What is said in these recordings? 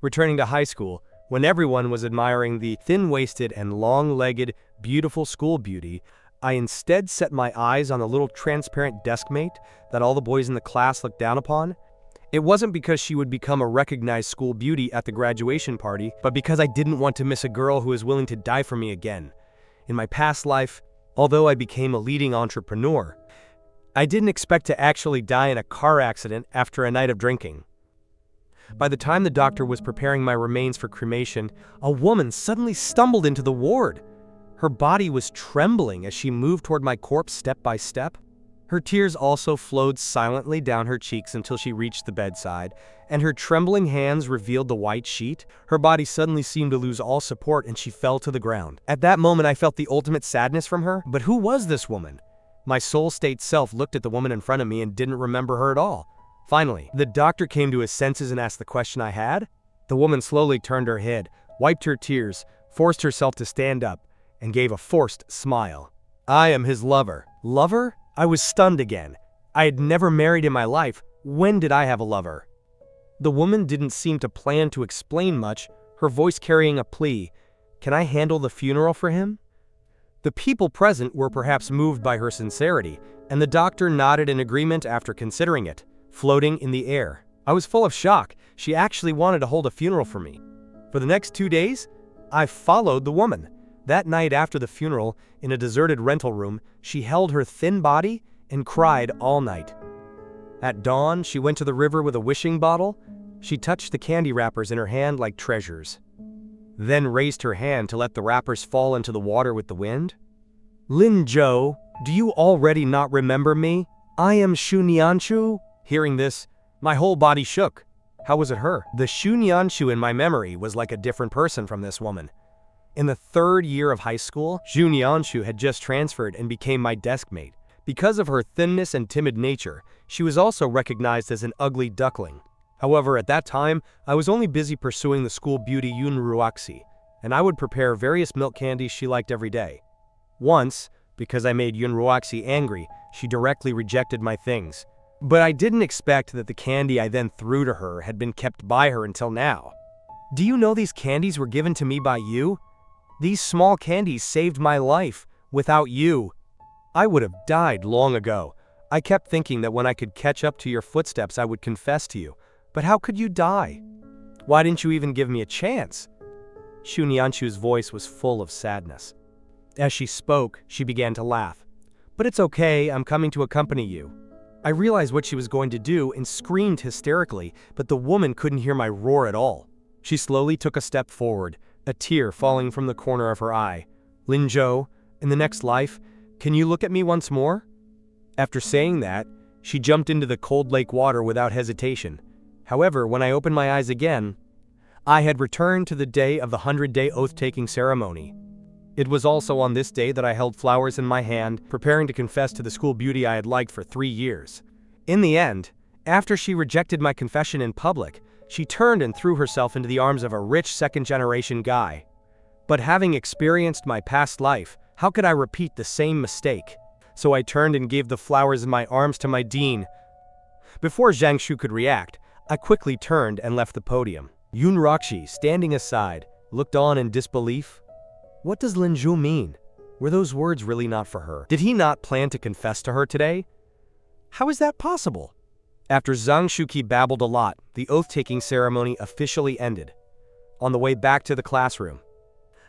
Returning to high school, when everyone was admiring the thin-waisted and long-legged, beautiful school beauty, I instead set my eyes on the little transparent deskmate that all the boys in the class looked down upon. It wasn't because she would become a recognized school beauty at the graduation party, but because I didn't want to miss a girl who was willing to die for me again. In my past life, although I became a leading entrepreneur, I didn't expect to actually die in a car accident after a night of drinking. By the time the doctor was preparing my remains for cremation, a woman suddenly stumbled into the ward. Her body was trembling as she moved toward my corpse step by step. Her tears also flowed silently down her cheeks until she reached the bedside, and her trembling hands revealed the white sheet. Her body suddenly seemed to lose all support and she fell to the ground. At that moment I felt the ultimate sadness from her. But who was this woman? My soul state self looked at the woman in front of me and didn't remember her at all. Finally, the doctor came to his senses and asked the question I had. The woman slowly turned her head, wiped her tears, forced herself to stand up, and gave a forced smile. I am his lover. Lover? I was stunned again. I had never married in my life. When did I have a lover? The woman didn't seem to plan to explain much, her voice carrying a plea. Can I handle the funeral for him? The people present were perhaps moved by her sincerity, and the doctor nodded in agreement after considering it, floating in the air. I was full of shock. She actually wanted to hold a funeral for me. For the next 2 days, I followed the woman. That night after the funeral, in a deserted rental room, she held her thin body and cried all night. At dawn, she went to the river with a wishing bottle. She touched the candy wrappers in her hand like treasures, then raised her hand to let the wrappers fall into the water with the wind. Lin Zhou, do you already not remember me? I am Xu Nianshu. Hearing this, my whole body shook. How was it her? The Xu Nianshu in my memory was like a different person from this woman. In the 3rd year of high school, Xu Nianshu had just transferred and became my deskmate. Because of her thinness and timid nature, she was also recognized as an ugly duckling. However, at that time, I was only busy pursuing the school beauty Yun Ruoxi, and I would prepare various milk candies she liked every day. Once, because I made Yun Ruoxi angry, she directly rejected my things. But I didn't expect that the candy I then threw to her had been kept by her until now. Do you know these candies were given to me by you? These small candies saved my life. Without you, I would have died long ago. I kept thinking that when I could catch up to your footsteps I would confess to you. But how could you die? Why didn't you even give me a chance? Xu Nianshu's voice was full of sadness. As she spoke, she began to laugh. But it's okay, I'm coming to accompany you. I realized what she was going to do and screamed hysterically, but the woman couldn't hear my roar at all. She slowly took a step forward, a tear falling from the corner of her eye. Lin Zhou, in the next life, can you look at me once more? After saying that, she jumped into the cold lake water without hesitation. However, when I opened my eyes again, I had returned to the day of the 100-day oath-taking ceremony. It was also on this day that I held flowers in my hand, preparing to confess to the school beauty I had liked for 3 years. In the end, after she rejected my confession in public, she turned and threw herself into the arms of a rich second-generation guy. But having experienced my past life, how could I repeat the same mistake? So I turned and gave the flowers in my arms to my dean. Before Zhang Shu could react, I quickly turned and left the podium. Yun Ruoxi, standing aside, looked on in disbelief. What does Lin Zhou mean? Were those words really not for her? Did he not plan to confess to her today? How is that possible? After Zhang Shuqi babbled a lot, the oath-taking ceremony officially ended. On the way back to the classroom,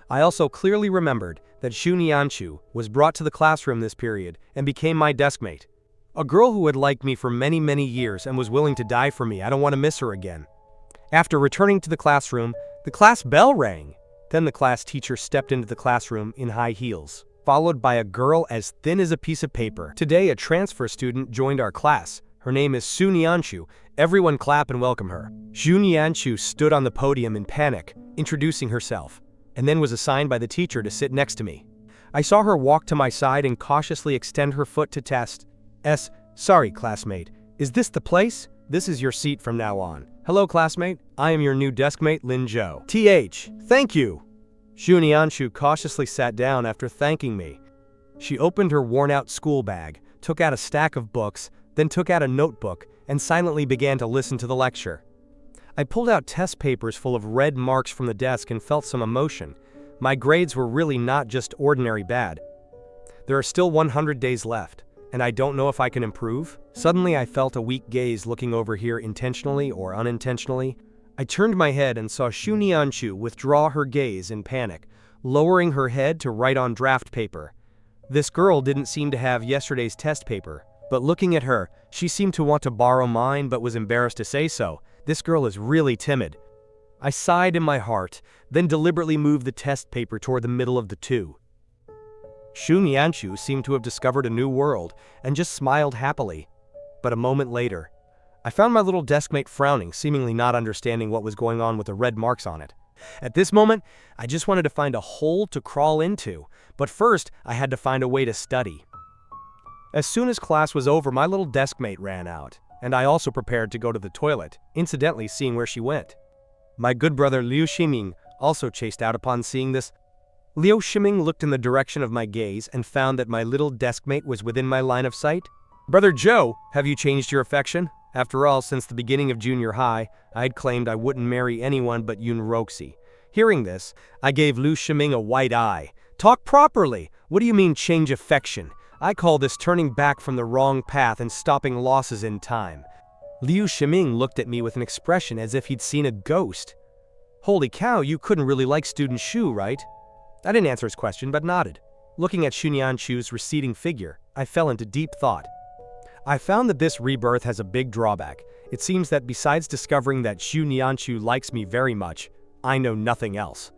I also clearly remembered that Xu Nianshu was brought to the classroom this period and became my deskmate. A girl who had liked me for many years and was willing to die for me. I don't want to miss her again. After returning to the classroom, the class bell rang. Then the class teacher stepped into the classroom in high heels, followed by a girl as thin as a piece of paper. Today, a transfer student joined our class. Her name is Xu Nianshu. Everyone clap and welcome her. Xu Nianshu stood on the podium in panic, introducing herself, and then was assigned by the teacher to sit next to me. I saw her walk to my side and cautiously extend her foot to test. Sorry, classmate. Is this the place? This is your seat from now on. Hello, classmate. I am your new deskmate, Lin Zhou. Thank you. Xu Nianshu cautiously sat down after thanking me. She opened her worn-out school bag, took out a stack of books, then took out a notebook, and silently began to listen to the lecture. I pulled out test papers full of red marks from the desk and felt some emotion. My grades were really not just ordinary bad. There are still 100 days left, and I don't know if I can improve. Suddenly I felt a weak gaze looking over here intentionally or unintentionally. I turned my head and saw Shu Nianchu withdraw her gaze in panic, lowering her head to write on draft paper. This girl didn't seem to have yesterday's test paper, but looking at her, she seemed to want to borrow mine but was embarrassed to say so. This girl is really timid. I sighed in my heart, then deliberately moved the test paper toward the middle of the two. Shu Nianchu seemed to have discovered a new world and just smiled happily. But a moment later, I found my little deskmate frowning, seemingly not understanding what was going on with the red marks on it. At this moment, I just wanted to find a hole to crawl into, but first I had to find a way to study. As soon as class was over, my little deskmate ran out, and I also prepared to go to the toilet, incidentally seeing where she went. My good brother Liu Ximing also chased out upon seeing this. Liu Ximing looked in the direction of my gaze and found that my little deskmate was within my line of sight. "Brother Joe, have you changed your affection? After all, since the beginning of junior high, I had claimed I wouldn't marry anyone but Yun Roxy." Hearing this, I gave Liu Ximing a white eye. "Talk properly! What do you mean change affection? I call this turning back from the wrong path and stopping losses in time." Liu Ximing looked at me with an expression as if he'd seen a ghost. "Holy cow, you couldn't really like student Shu, right?" I didn't answer his question, but nodded. Looking at Shu Nianchu's receding figure, I fell into deep thought. I found that this rebirth has a big drawback. It seems that besides discovering that Shu Nianchu likes me very much, I know nothing else.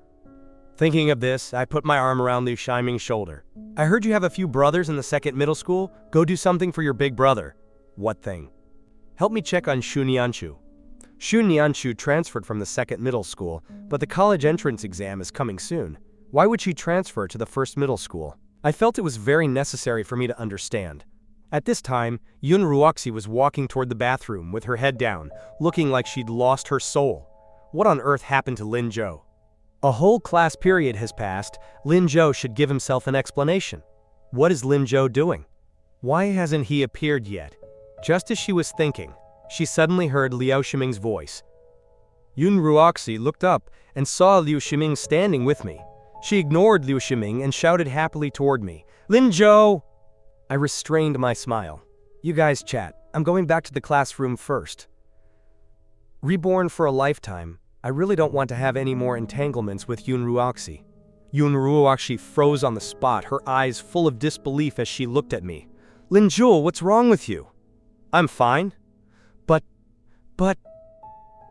Thinking of this, I put my arm around Liu Ximing's shoulder. "I heard you have a few brothers in the second middle school. Go do something for your big brother." "What thing?" "Help me check on Shu Nianchu." Shu Nianchu transferred from the second middle school, but the college entrance exam is coming soon. Why would she transfer to the first middle school? I felt it was very necessary for me to understand. At this time, Yun Ruoxi was walking toward the bathroom with her head down, looking like she'd lost her soul. What on earth happened to Lin Zhou? A whole class period has passed. Lin Zhou should give himself an explanation. What is Lin Zhou doing? Why hasn't he appeared yet? Just as she was thinking, she suddenly heard Liu Ximing's voice. Yun Ruoxi looked up and saw Liu Ximing standing with me. She ignored Liu Ximing and shouted happily toward me, "Lin Zhou!" I restrained my smile. "You guys chat. I'm going back to the classroom first." Reborn for a lifetime, I really don't want to have any more entanglements with Yun Ruoxi. Yun Ruoxi froze on the spot, her eyes full of disbelief as she looked at me. "Lin Zhou, what's wrong with you?" "I'm fine." But...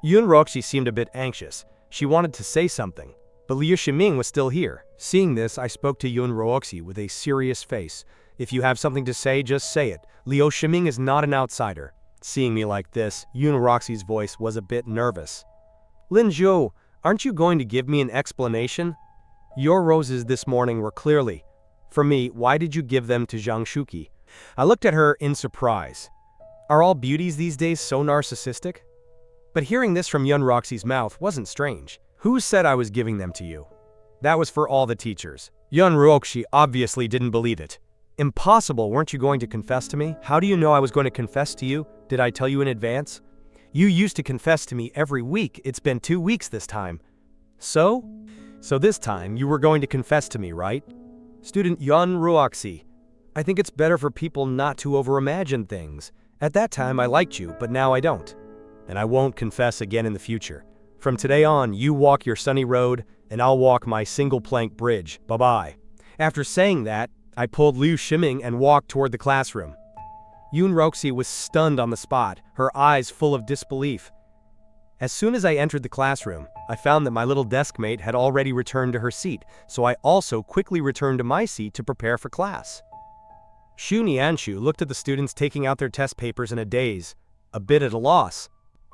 Yun Ruoxi seemed a bit anxious. She wanted to say something, but Liu Ximing was still here. Seeing this, I spoke to Yun Ruoxi with a serious face. "If you have something to say, just say it. Liu Ximing is not an outsider." Seeing me like this, Yun Ruoxi's voice was a bit nervous. "Lin Zhou, aren't you going to give me an explanation? Your roses this morning were clearly for me. Why did you give them to Zhang Shuqi?" I looked at her in surprise. Are all beauties these days so narcissistic? But hearing this from Yun Ruoxi's mouth wasn't strange. "Who said I was giving them to you?" That was for all the teachers. Yun Ruoxi obviously didn't believe it. "Impossible, weren't you going to confess to me?" "How do you know I was going to confess to you? Did I tell you in advance?" "You used to confess to me every week. It's been 2 weeks this time." So this time, you were going to confess to me, right?" Student Yun Ruoxi, I think it's better for people not to overimagine things. At that time, I liked you, but now I don't. And I won't confess again in the future. From today on, you walk your sunny road, and I'll walk my single-plank bridge. Bye-bye. After saying that, I pulled Liu Ximing and walked toward the classroom. Yun Ruoxi was stunned on the spot, her eyes full of disbelief. As soon as I entered the classroom, I found that my little deskmate had already returned to her seat, so I also quickly returned to my seat to prepare for class. Shu Nianchu looked at the students taking out their test papers in a daze, a bit at a loss.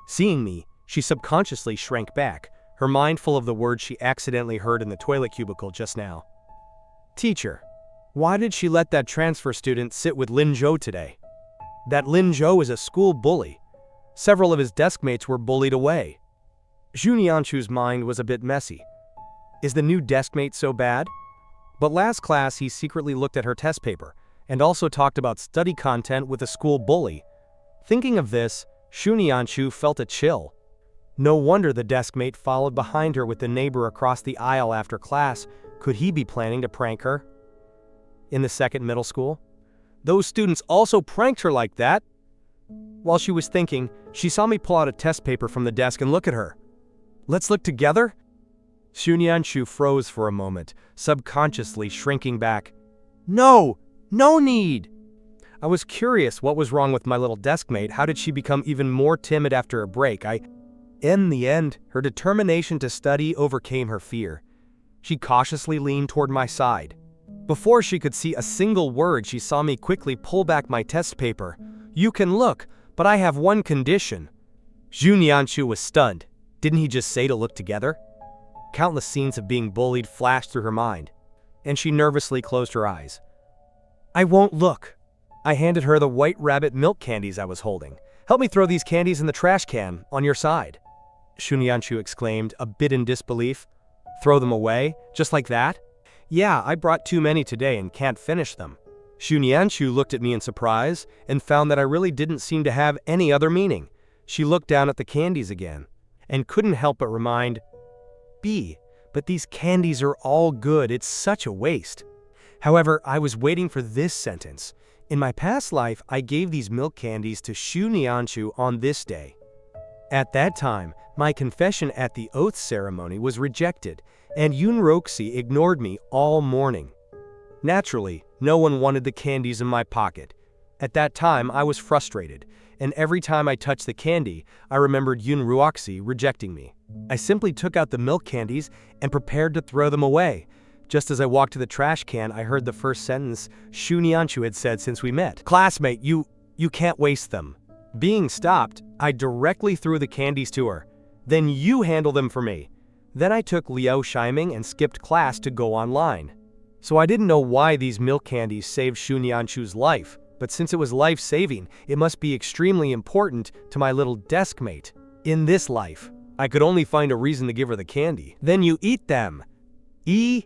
Seeing me, she subconsciously shrank back, her mind full of the words she accidentally heard in the toilet cubicle just now. "Teacher, why did she let that transfer student sit with Lin Zhou today? That Lin Zhou is a school bully. Several of his deskmates were bullied away." Shu Nianchu's mind was a bit messy. Is the new deskmate so bad? But last class he secretly looked at her test paper, and also talked about study content with a school bully. Thinking of this, Shu Nianchu felt a chill. No wonder the desk mate followed behind her with the neighbor across the aisle after class. Could he be planning to prank her? In the second middle school, those students also pranked her like that. While she was thinking, she saw me pull out a test paper from the desk and look at her. Let's look together? Shunyanshu froze for a moment, subconsciously shrinking back. No, no need. I was curious what was wrong with my little desk mate. How did she become even more timid after a break? In the end, her determination to study overcame her fear. She cautiously leaned toward my side. Before she could see a single word, she saw me quickly pull back my test paper. You can look, but I have one condition. Shunyanshu was stunned. Didn't he just say to look together? Countless scenes of being bullied flashed through her mind, and she nervously closed her eyes. I won't look. I handed her the white rabbit milk candies I was holding. Help me throw these candies in the trash can, on your side. Shunyanshu exclaimed, a bit in disbelief. Throw them away? Just like that? Yeah, I brought too many today and can't finish them. Shunyanshu looked at me in surprise and found that I really didn't seem to have any other meaning. She looked down at the candies again and couldn't help but remind, but these candies are all good. It's such a waste. However, I was waiting for this sentence. In my past life, I gave these milk candies to Shunyanshu on this day. At that time, my confession at the oath ceremony was rejected, and Yunroxi ignored me all morning. Naturally, no one wanted the candies in my pocket. At that time, I was frustrated, and every time I touched the candy, I remembered Yunroxi rejecting me. I simply took out the milk candies and prepared to throw them away. Just as I walked to the trash can, I heard the first sentence Shunyanshu had said since we met. Classmate, you can't waste them. Being stopped, I directly threw the candies to her. Then you handle them for me. Then I took Liu Shiming and skipped class to go online. So I didn't know why these milk candies saved Shunyanshu's life, but since it was life-saving, it must be extremely important to my little desk mate. In this life, I could only find a reason to give her the candy. Then you eat them. Eat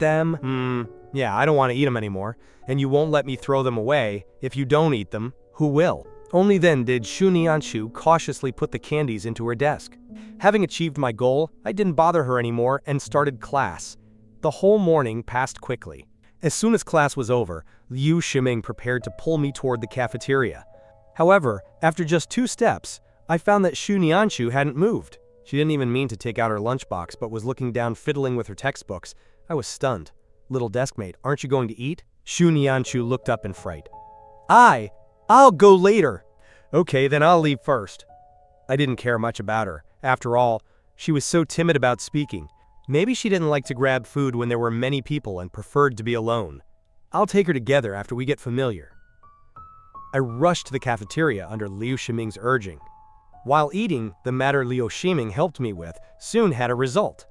them? Yeah, I don't want to eat them anymore, and you won't let me throw them away. If you don't eat them, who will? Only then did Shunyanshu cautiously put the candies into her desk. Having achieved my goal, I didn't bother her anymore and started class. The whole morning passed quickly. As soon as class was over, Liu Shiming prepared to pull me toward the cafeteria. However, after just 2 steps, I found that Shunyanshu hadn't moved. She didn't even mean to take out her lunchbox, but was looking down fiddling with her textbooks. I was stunned. Little deskmate, aren't you going to eat? Shunyanshu looked up in fright. I'll go later. Okay, then I'll leave first. I didn't care much about her. After all, she was so timid about speaking. Maybe she didn't like to grab food when there were many people and preferred to be alone. I'll take her together after we get familiar. I rushed to the cafeteria under Liu Shiming's urging. While eating, the matter Liu Shiming helped me with soon had a result.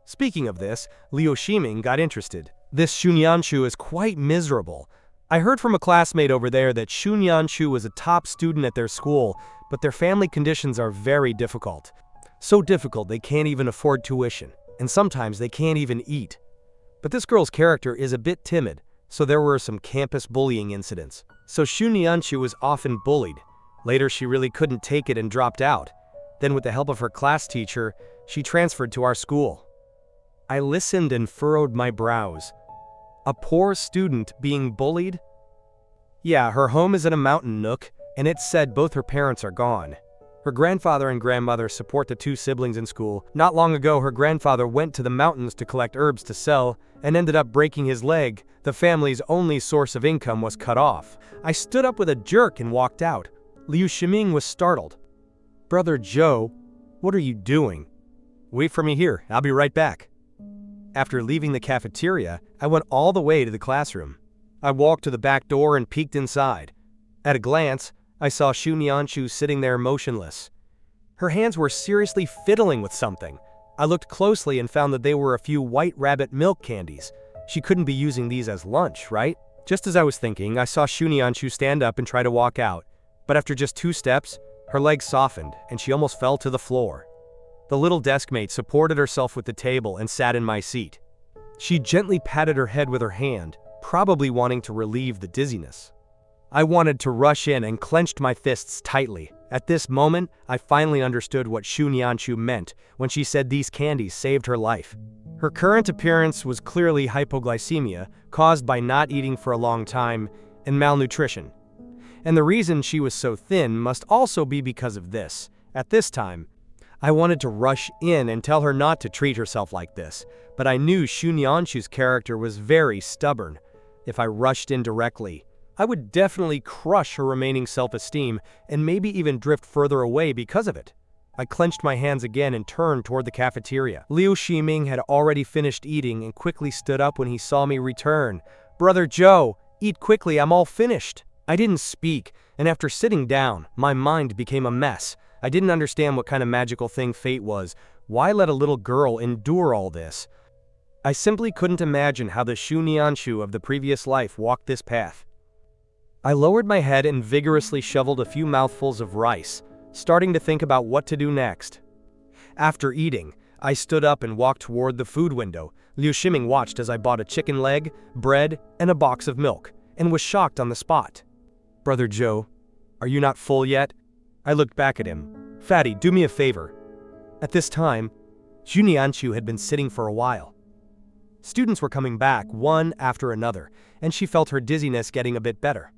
Speaking of this, Liu Shiming got interested. This Shunyanshu is quite miserable. I heard from a classmate over there that Shunyanshu was a top student at their school, but their family conditions are very difficult. So difficult they can't even afford tuition, and sometimes they can't even eat. But this girl's character is a bit timid, so there were some campus bullying incidents. So Shunyanshu was often bullied. Later she really couldn't take it and dropped out. Then with the help of her class teacher, she transferred to our school. I listened and furrowed my brows. A poor student being bullied? Yeah, her home is in a mountain nook, and it's said both her parents are gone. Her grandfather and grandmother support the 2 siblings in school. Not long ago, her grandfather went to the mountains to collect herbs to sell and ended up breaking his leg. The family's only source of income was cut off. I stood up with a jerk and walked out. Liu Shiming was startled. Brother Joe, what are you doing? Wait for me here. I'll be right back. After leaving the cafeteria, I went all the way to the classroom. I walked to the back door and peeked inside. At a glance, I saw Shunyanshu sitting there motionless. Her hands were seriously fiddling with something. I looked closely and found that they were a few white rabbit milk candies. She couldn't be using these as lunch, right? Just as I was thinking, I saw Shunyanshu stand up and try to walk out. But after just 2 steps, her legs softened and she almost fell to the floor. The little deskmate supported herself with the table and sat in my seat. She gently patted her head with her hand, probably wanting to relieve the dizziness. I wanted to rush in and clenched my fists tightly. At this moment, I finally understood what Xu Nianchu meant when she said these candies saved her life. Her current appearance was clearly hypoglycemia, caused by not eating for a long time, and malnutrition. And the reason she was so thin must also be because of this. At this time, I wanted to rush in and tell her not to treat herself like this, but I knew Xu Nianchu's character was very stubborn. If I rushed in directly, I would definitely crush her remaining self-esteem and maybe even drift further away because of it. I clenched my hands again and turned toward the cafeteria. Liu Ximing had already finished eating and quickly stood up when he saw me return. "Brother Joe, eat quickly, I'm all finished." I didn't speak, and after sitting down, my mind became a mess. I didn't understand what kind of magical thing fate was. Why let a little girl endure all this? I simply couldn't imagine how the Xu Nianchu of the previous life walked this path. I lowered my head and vigorously shoveled a few mouthfuls of rice, starting to think about what to do next. After eating, I stood up and walked toward the food window. Liu Ximing watched as I bought a chicken leg, bread, and a box of milk, and was shocked on the spot. "Brother Joe, are you not full yet?" I looked back at him. "Fatty, do me a favor." At this time, Xu Nianchu had been sitting for a while. Students were coming back, one after another, and she felt her dizziness getting a bit better.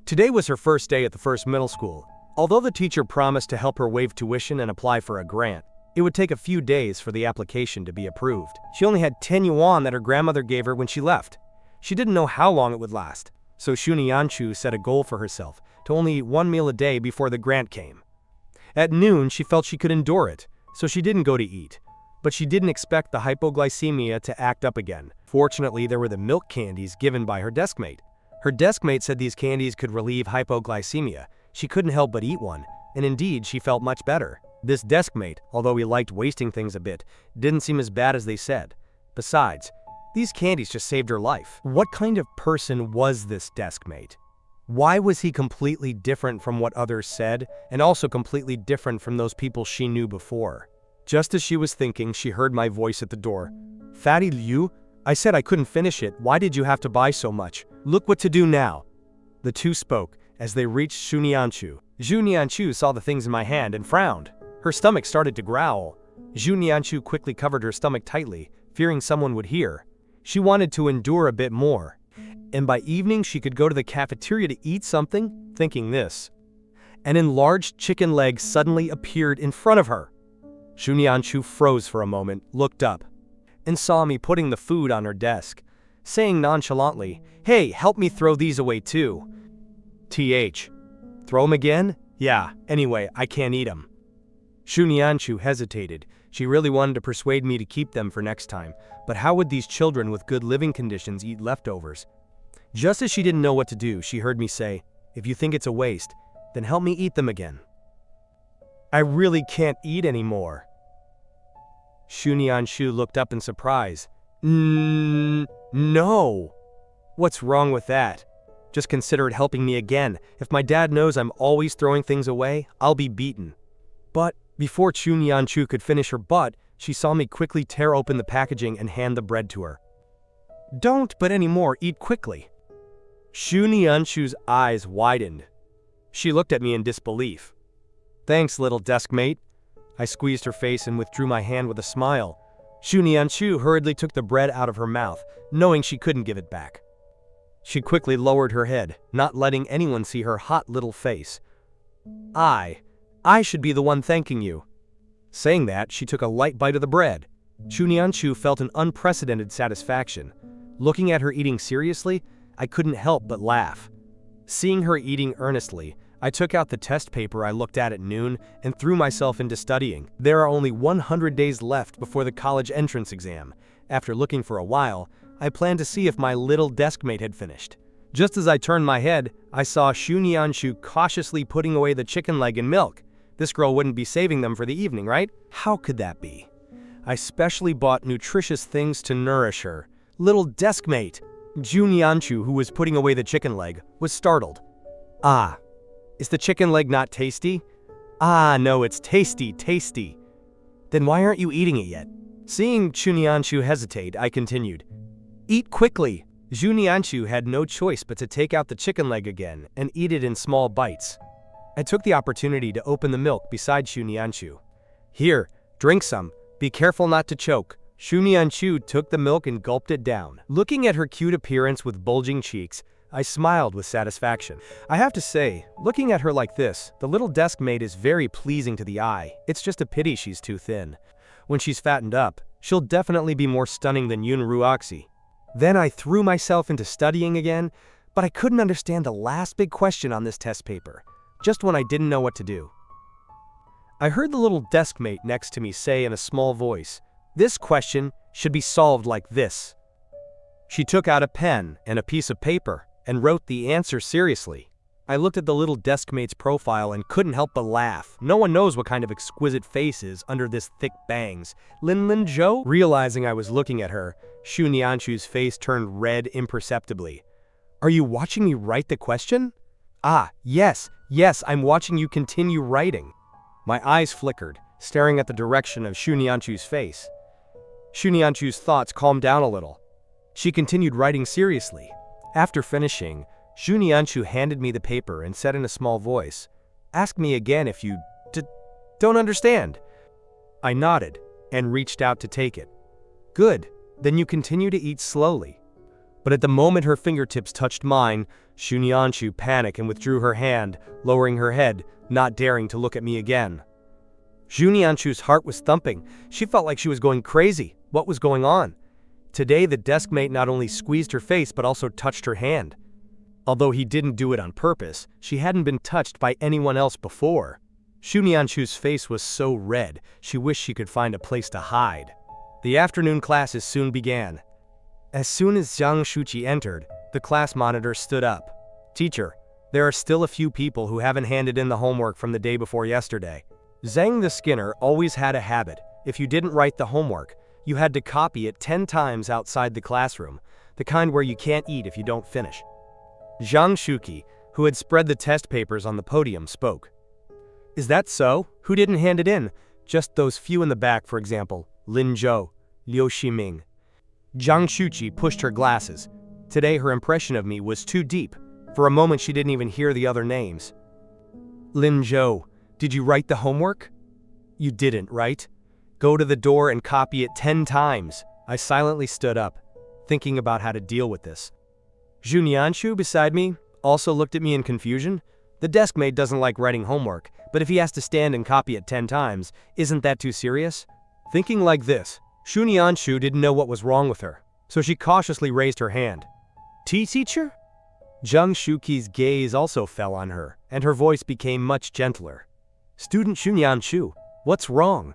Today was her first day at the first middle school. Although the teacher promised to help her waive tuition and apply for a grant, it would take a few days for the application to be approved. She only had 10 yuan that her grandmother gave her when she left. She didn't know how long it would last, so Xu Nianchu set a goal for herself to only eat one meal a day before the grant came. At noon, she felt she could endure it, so she didn't go to eat. But she didn't expect the hypoglycemia to act up again. Fortunately, there were the milk candies given by her deskmate. Her deskmate said these candies could relieve hypoglycemia. She couldn't help but eat one, and indeed, she felt much better. This deskmate, although he liked wasting things a bit, didn't seem as bad as they said. Besides, these candies just saved her life. What kind of person was this deskmate? Why was he completely different from what others said, and also completely different from those people she knew before? Just as she was thinking, she heard my voice at the door. "Fatty Liu, I said I couldn't finish it. Why did you have to buy so much? Look what to do now." The two spoke as they reached Xu Nianchu. Xu Nianchu saw the things in my hand and frowned. Her stomach started to growl. Xu Nianchu quickly covered her stomach tightly, fearing someone would hear. She wanted to endure a bit more, and by evening she could go to the cafeteria to eat something, thinking this. An enlarged chicken leg suddenly appeared in front of her. Xu Nianchu froze for a moment, looked up, and saw me putting the food on her desk, saying nonchalantly, "Hey, help me throw these away too." Throw 'em again? Yeah, anyway, I can't eat 'em. Xu Nianchu hesitated. She really wanted to persuade me to keep them for next time, but how would these children with good living conditions eat leftovers? Just as she didn't know what to do, she heard me say, "If you think it's a waste, then help me eat them again." "I really can't eat anymore." Xu Nianchu looked up in surprise. No. What's wrong with that? Just consider it helping me again. If my dad knows I'm always throwing things away, I'll be beaten. But before Xu Nianchu could finish her butt, she saw me quickly tear open the packaging and hand the bread to her. "Don't but anymore, eat quickly." Xu Nianchu's eyes widened. She looked at me in disbelief. "Thanks, little deskmate." I squeezed her face and withdrew my hand with a smile. Xu Nianchu hurriedly took the bread out of her mouth, knowing she couldn't give it back. She quickly lowered her head, not letting anyone see her hot little face. I should be the one thanking you." Saying that, she took a light bite of the bread. Xu Nianchu felt an unprecedented satisfaction. Looking at her eating seriously, I couldn't help but laugh. Seeing her eating earnestly, I took out the test paper I looked at noon and threw myself into studying. There are only 100 days left before the college entrance exam. After looking for a while, I planned to see if my little deskmate had finished. Just as I turned my head, I saw Xu Nianchu cautiously putting away the chicken leg and milk. This girl wouldn't be saving them for the evening, right? How could that be? I specially bought nutritious things to nourish her. Little deskmate! Xu Nianchu, who was putting away the chicken leg, was startled. "Ah, is the chicken leg not tasty?" "Ah, no, it's tasty. Then why aren't you eating it yet?" Seeing Xu Nianchu hesitate, I continued. "Eat quickly." Xu Nianchu had no choice but to take out the chicken leg again and eat it in small bites. I took the opportunity to open the milk beside Xu Nianchu. Here, drink some. Be careful not to choke. Xu Nianchu took the milk and gulped it down. Looking at her cute appearance with bulging cheeks, I smiled with satisfaction. I have to say, looking at her like this, the little desk mate is very pleasing to the eye. It's just a pity she's too thin. When she's fattened up, she'll definitely be more stunning than Yun Ruoxi. Then I threw myself into studying again, but I couldn't understand the last big question on this test paper, just when I didn't know what to do. I heard the little desk mate next to me say in a small voice, "This question should be solved like this." She took out a pen and a piece of paper and wrote the answer seriously. I looked at the little desk mate's profile and couldn't help but laugh. No one knows what kind of exquisite face is under this thick bangs. Lin Zhou? Realizing I was looking at her, Xu Nianchu's face turned red imperceptibly. "Are you watching me write the question?" "Ah, yes, I'm watching you continue writing." My eyes flickered, staring at the direction of Xu Nianchu's face. Xu Nianchu's thoughts calmed down a little. She continued writing seriously. After finishing, Xu Nianchu handed me the paper and said in a small voice, "Ask me again if you don't understand." I nodded and reached out to take it. "Good, then you continue to eat slowly." But at the moment her fingertips touched mine, Xu Nianchu panicked and withdrew her hand, lowering her head, not daring to look at me again. Xu Nianchu's heart was thumping. She felt like she was going crazy. What was going on? Today the desk mate not only squeezed her face but also touched her hand. Although he didn't do it on purpose, she hadn't been touched by anyone else before. Xu Nianchu's face was so red, she wished she could find a place to hide. The afternoon classes soon began. As soon as Zhang Shuqi entered, the class monitor stood up. "Teacher, there are still a few people who haven't handed in the homework from the day before yesterday." Zhang the Skinner always had a habit. If you didn't write the homework, you had to copy it 10 times outside the classroom, the kind where you can't eat if you don't finish. Zhang Shuqi, who had spread the test papers on the podium, spoke. "Is that so? Who didn't hand it in? Just those few in the back, for example, Lin Zhou, Liu Ximing." Zhang Shuqi pushed her glasses. Today her impression of me was too deep. For a moment she didn't even hear the other names. "Lin Zhou, did you write the homework?" "You didn't, right? Go to the door and copy it 10 times. I silently stood up, thinking about how to deal with this. Xu Nianchu beside me also looked at me in confusion. The desk mate doesn't like writing homework, but if he has to stand and copy it 10 times, isn't that too serious? Thinking like this, Xu Nianchu didn't know what was wrong with her, so she cautiously raised her hand. "Teacher?" Zhang Shuqi's gaze also fell on her, and her voice became much gentler. "Student Xu Nianchu, what's wrong?"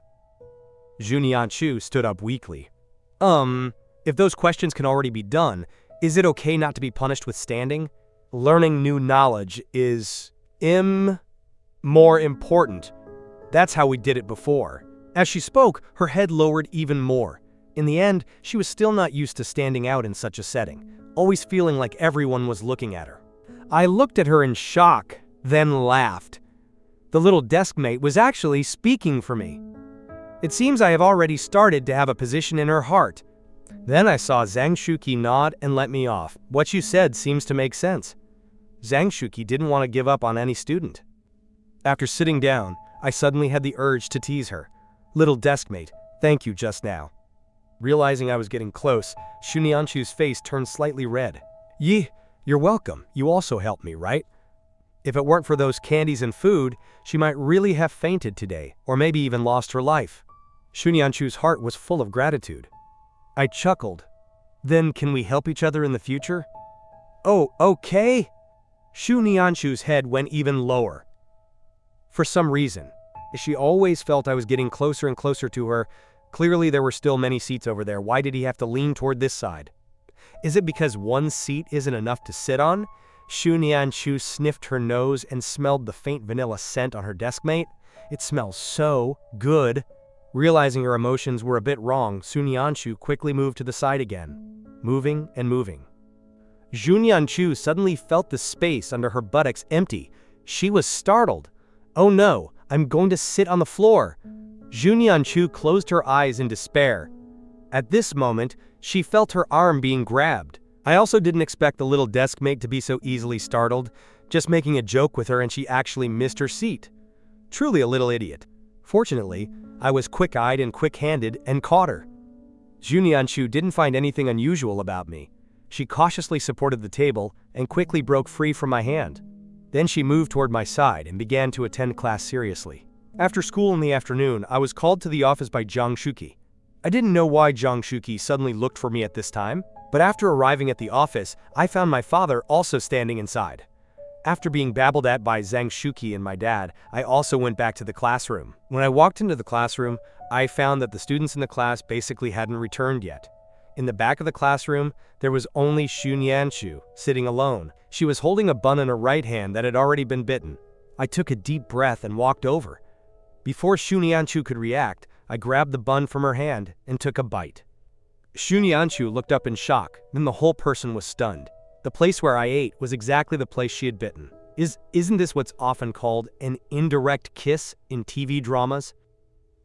Xu Nianchu stood up weakly. If those questions can already be done, is it okay not to be punished with standing? Learning new knowledge is more important. That's how we did it before." As she spoke, her head lowered even more. In the end, she was still not used to standing out in such a setting, always feeling like everyone was looking at her. I looked at her in shock, then laughed. The little desk mate was actually speaking for me. It seems I have already started to have a position in her heart. Then I saw Zhang Shuqi nod and let me off. What you said seems to make sense. Zhang Shuqi didn't want to give up on any student. After sitting down, I suddenly had the urge to tease her. "Little desk mate, thank you just now." Realizing I was getting close, Xu Nianchu's face turned slightly red. You're welcome. You also helped me, right? If it weren't for those candies and food, she might really have fainted today, or maybe even lost her life. Xu Nianchu's heart was full of gratitude. I chuckled. "Then can we help each other in the future?" "Oh, okay." Xu Nianchu's head went even lower. For some reason, she always felt I was getting closer and closer to her. Clearly there were still many seats over there. Why did he have to lean toward this side? Is it because one seat isn't enough to sit on? Xu Nianchu sniffed her nose and smelled the faint vanilla scent on her desk mate. It smells so good. Realizing her emotions were a bit wrong, Xu Nianchu quickly moved to the side again, moving and moving. Xu Nianchu suddenly felt the space under her buttocks empty. She was startled. "Oh no, I'm going to sit on the floor." Xu Nianchu closed her eyes in despair. At this moment, she felt her arm being grabbed. I also didn't expect the little desk mate to be so easily startled. just making a joke with her and she actually missed her seat. Truly a little idiot. Fortunately, I was quick-eyed and quick-handed and caught her. Xunianshu didn't find anything unusual about me. She cautiously supported the table and quickly broke free from my hand. Then she moved toward my side and began to attend class seriously. After school in the afternoon, I was called to the office by Zhang Shuqi. I didn't know why Zhang Shuqi suddenly looked for me at this time, but after arriving at the office, I found my father also standing inside. After being babbled at by Zhang Shuqi and my dad, I also went back to the classroom. When I walked into the classroom, I found that the students in the class basically hadn't returned yet. In the back of the classroom, there was only Xunianshu sitting alone. She was holding a bun in her right hand that had already been bitten. I took a deep breath and walked over. Before Xunianshu could react, I grabbed the bun from her hand and took a bite. Xunianshu looked up in shock, then the whole person was stunned. The place where I ate was exactly the place she had bitten. Isn't this what's often called an indirect kiss in TV dramas?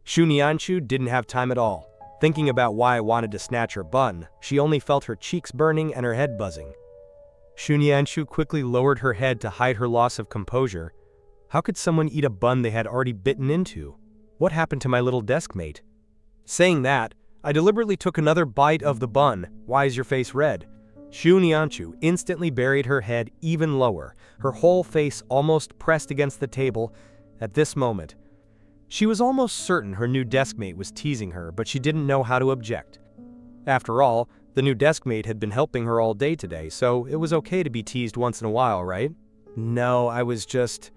Xunianshu didn't have time at all. Thinking about why I wanted to snatch her bun, she only felt her cheeks burning and her head buzzing. Xunianshu quickly lowered her head to hide her loss of composure. How could someone eat a bun they had already bitten into? What happened to my little desk mate? Saying that, I deliberately took another bite of the bun. Why is your face red? Xunianshu instantly buried her head even lower, her whole face almost pressed against the table. At this moment, she was almost certain her new deskmate was teasing her, but she didn't know how to object. After all, the new deskmate had been helping her all day today, so it was okay to be teased once in a while, right? No, I was just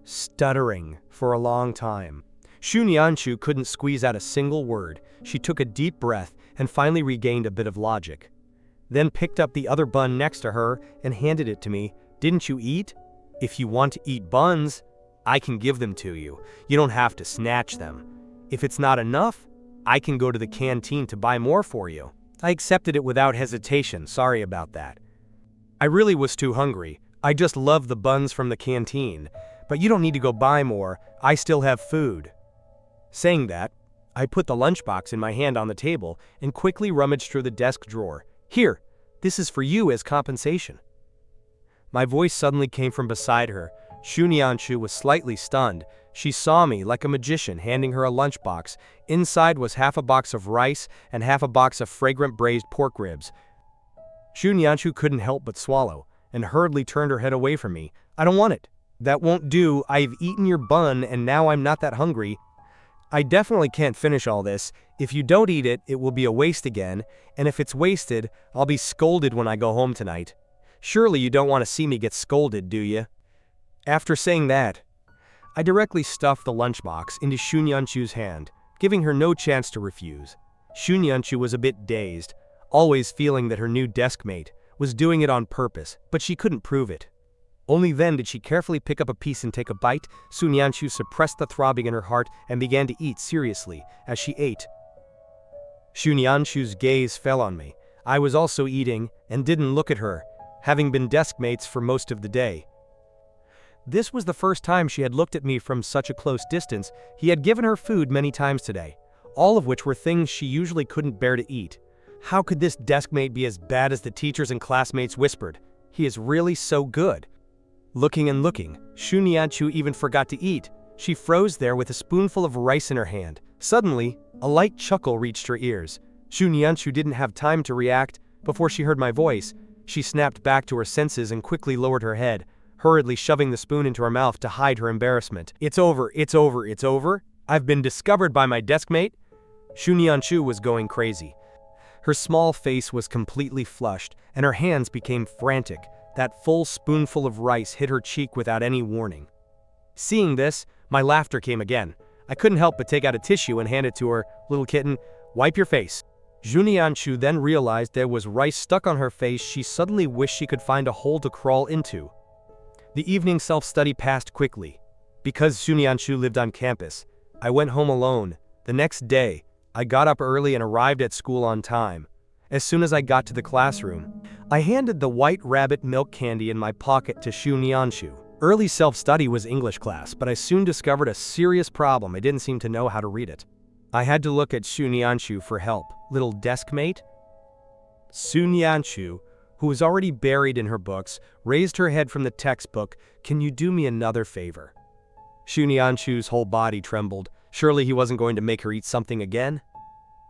stuttering for a long time. Xunianshu couldn't squeeze out a single word. She took a deep breath and finally regained a bit of logic. Then picked up the other bun next to her and handed it to me. Didn't you eat? If you want to eat buns, I can give them to you. You don't have to snatch them. If it's not enough, I can go to the canteen to buy more for you. I accepted it without hesitation. Sorry about that. I really was too hungry. I just love the buns from the canteen. But you don't need to go buy more. I still have food. Saying that, I put the lunchbox in my hand on the table and quickly rummaged through the desk drawer. Here, this is for you as compensation. My voice suddenly came from beside her. Xunianshu was slightly stunned. She saw me like a magician handing her a lunchbox. Inside was half a box of rice and half a box of fragrant braised pork ribs. Xunianshu couldn't help but swallow and hurriedly turned her head away from me. I don't want it. That won't do. I've eaten your bun and now I'm not that hungry. I definitely can't finish all this. If you don't eat it, it will be a waste again, and if it's wasted, I'll be scolded when I go home tonight. Surely you don't want to see me get scolded, do you? After saying that, I directly stuffed the lunchbox into Xunianshu's hand, giving her no chance to refuse. Xunianshu was a bit dazed, always feeling that her new deskmate was doing it on purpose, but she couldn't prove it. Only then did she carefully pick up a piece and take a bite. Xunianshu suppressed the throbbing in her heart and began to eat seriously as she ate. Xunianshu's gaze fell on me. I was also eating and didn't look at her, having been deskmates for most of the day. This was the first time she had looked at me from such a close distance. He had given her food many times today, all of which were things she usually couldn't bear to eat. How could this deskmate be as bad as the teachers and classmates whispered? He is really so good. Looking and looking, Xunianshu even forgot to eat. She froze there with a spoonful of rice in her hand. Suddenly, a light chuckle reached her ears. Xunianshu didn't have time to react. Before she heard my voice, she snapped back to her senses and quickly lowered her head, hurriedly shoving the spoon into her mouth to hide her embarrassment. It's over, it's over, it's over. I've been discovered by my deskmate. Xunianshu was going crazy. Her small face was completely flushed, and her hands became frantic. That full spoonful of rice hit her cheek without any warning. Seeing this, my laughter came again. I couldn't help but take out a tissue and hand it to her. Little kitten, wipe your face. Xunianshu then realized there was rice stuck on her face. She suddenly wished she could find a hole to crawl into. The evening self-study passed quickly. Because Xunianshu lived on campus, I went home alone. The next day, I got up early and arrived at school on time. As soon as I got to the classroom, I handed the white rabbit milk candy in my pocket to Xunianshu. Early self-study was English class, but I soon discovered a serious problem. I didn't seem to know how to read it. I had to look at Xunianshu for help. Little deskmate? Xunianshu, who was already buried in her books, raised her head from the textbook. "Can you do me another favor?" Shunianshu's whole body trembled. Surely he wasn't going to make her eat something again?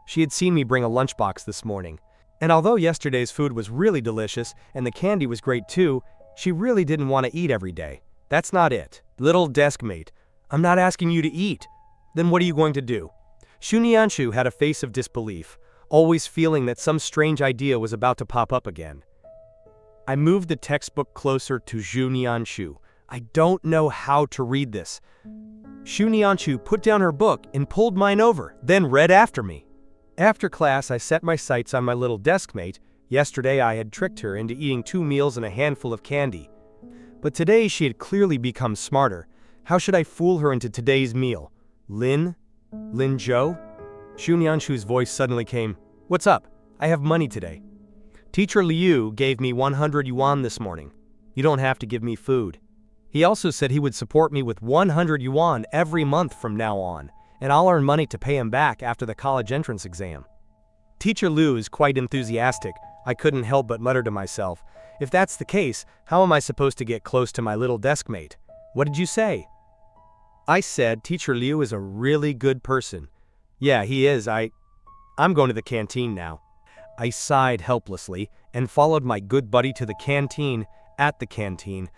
She had seen me bring a lunchbox this morning, and although yesterday's food was really delicious and the candy was great too, she really didn't want to eat every day. That's not it. "Little deskmate, I'm not asking you to eat." "Then what are you going to do?" Shunianshu had a face of disbelief, always feeling that some strange idea was about to pop up again. I moved the textbook closer to Shunianshu. "I don't know how to read this." Shunianshu put down her book and pulled mine over, then read after me. After class, I set my sights on my little deskmate. Yesterday I had tricked her into eating 2 meals and a handful of candy. But today she had clearly become smarter. How should I fool her into today's meal? Lin Zhou? Shunianshu's voice suddenly came. "What's up? I have money today. Teacher Liu gave me 100 yuan this morning. You don't have to give me food. He also said he would support me with 100 yuan every month from now on, and I'll earn money to pay him back after the college entrance exam." Teacher Liu is quite enthusiastic. I couldn't help but mutter to myself, if that's the case, how am I supposed to get close to my little deskmate? "What did you say?" I said, "Teacher Liu is a really good person." "Yeah, he is. I'm going to the canteen now." I sighed helplessly and followed my good buddy to the canteen. At the canteen,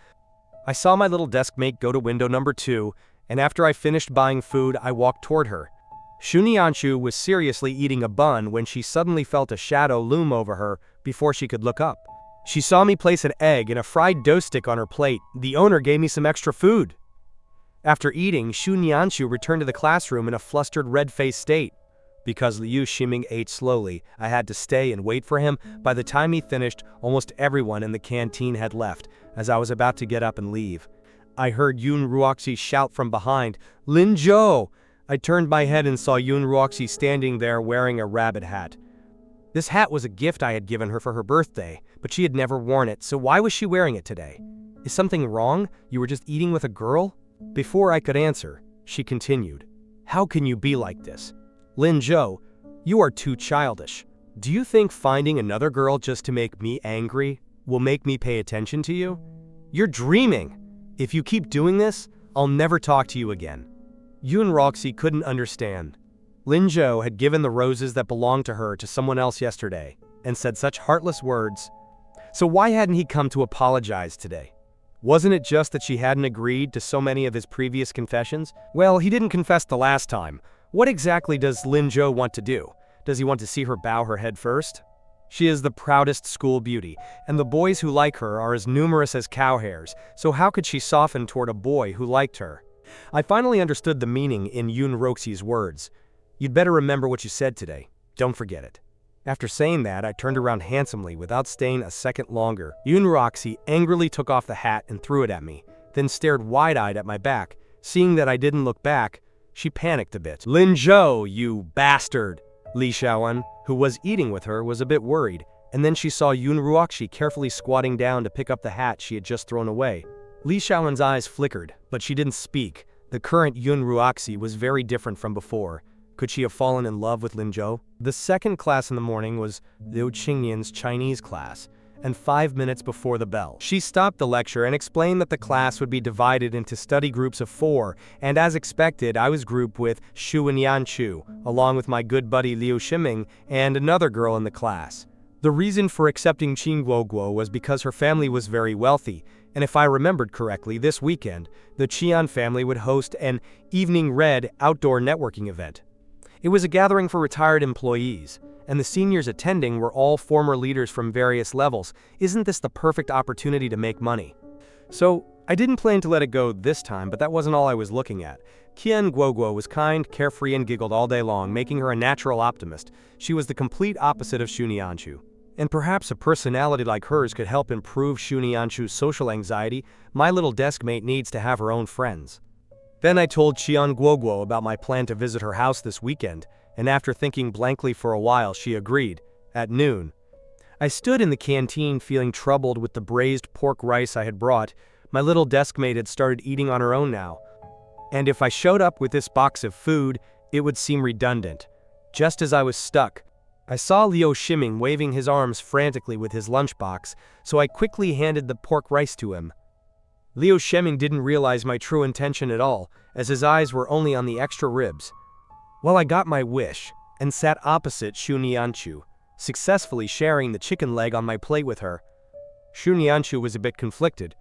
I saw my little deskmate go to window number 2, and after I finished buying food, I walked toward her. Shunianshu was seriously eating a bun when she suddenly felt a shadow loom over her before she could look up. She saw me place an egg and a fried dough stick on her plate. The owner gave me some extra food. After eating, Shunianshu returned to the classroom in a flustered, red-faced state. Because Liu Ximing ate slowly, I had to stay and wait for him. By the time he finished, almost everyone in the canteen had left. As I was about to get up and leave, I heard Yun Ruoxi shout from behind, "Lin Zhou!" I turned my head and saw Yun Ruoxi standing there wearing a rabbit hat. This hat was a gift I had given her for her birthday, but she had never worn it, so why was she wearing it today? "Is something wrong? You were just eating with a girl?" Before I could answer, she continued, "How can you be like this? Lin Zhou, you are too childish. Do you think finding another girl just to make me angry will make me pay attention to you? You're dreaming. If you keep doing this, I'll never talk to you again." Yun Roxy couldn't understand. Lin Zhou had given the roses that belonged to her to someone else yesterday and said such heartless words. So why hadn't he come to apologize today? Wasn't it just that she hadn't agreed to so many of his previous confessions? Well, he didn't confess the last time. What exactly does Lin Zhou want to do? Does he want to see her bow her head first? She is the proudest school beauty, and the boys who like her are as numerous as cow hairs, so how could she soften toward a boy who liked her? I finally understood the meaning in Yun Roxi's words. "You'd better remember what you said today. Don't forget it." After saying that, I turned around handsomely without staying a second longer. Yun Roxy angrily took off the hat and threw it at me, then stared wide-eyed at my back. Seeing that I didn't look back, she panicked a bit. "Lin Zhou, you bastard!" Li Xiaoan, who was eating with her, was a bit worried, and then she saw Yun Ruoxi carefully squatting down to pick up the hat she had just thrown away. Li Xiaoan's eyes flickered, but she didn't speak. The current Yun Ruoxi was very different from before. Could she have fallen in love with Lin Zhou? The second class in the morning was Liu Qingyan's Chinese class, and 5 minutes before the bell, she stopped the lecture and explained that the class would be divided into study groups of 4, and as expected, I was grouped with Shu Yanchu, along with my good buddy Liu Ximing and another girl in the class. The reason for accepting Qin Guoguo was because her family was very wealthy, and if I remembered correctly, this weekend, the Qian family would host an Evening Red outdoor networking event. It was a gathering for retired employees, and the seniors attending were all former leaders from various levels. Isn't this the perfect opportunity to make money? So, I didn't plan to let it go this time, but that wasn't all I was looking at. Qian Guoguo was kind, carefree, and giggled all day long, making her a natural optimist. She was the complete opposite of Shunianshu. And perhaps a personality like hers could help improve Shunianshu's social anxiety. My little deskmate needs to have her own friends. Then I told Qian Guoguo about my plan to visit her house this weekend, and after thinking blankly for a while, she agreed. At noon, I stood in the canteen feeling troubled with the braised pork rice I had brought. My little deskmate had started eating on her own now, and if I showed up with this box of food, it would seem redundant. Just as I was stuck, I saw Liu Shiming waving his arms frantically with his lunchbox, so I quickly handed the pork rice to him. Liu Shiming didn't realize my true intention at all, as his eyes were only on the extra ribs. Well, I got my wish, and sat opposite Shu Nianchu, successfully sharing the chicken leg on my plate with her. Shu Nianchu was a bit conflicted.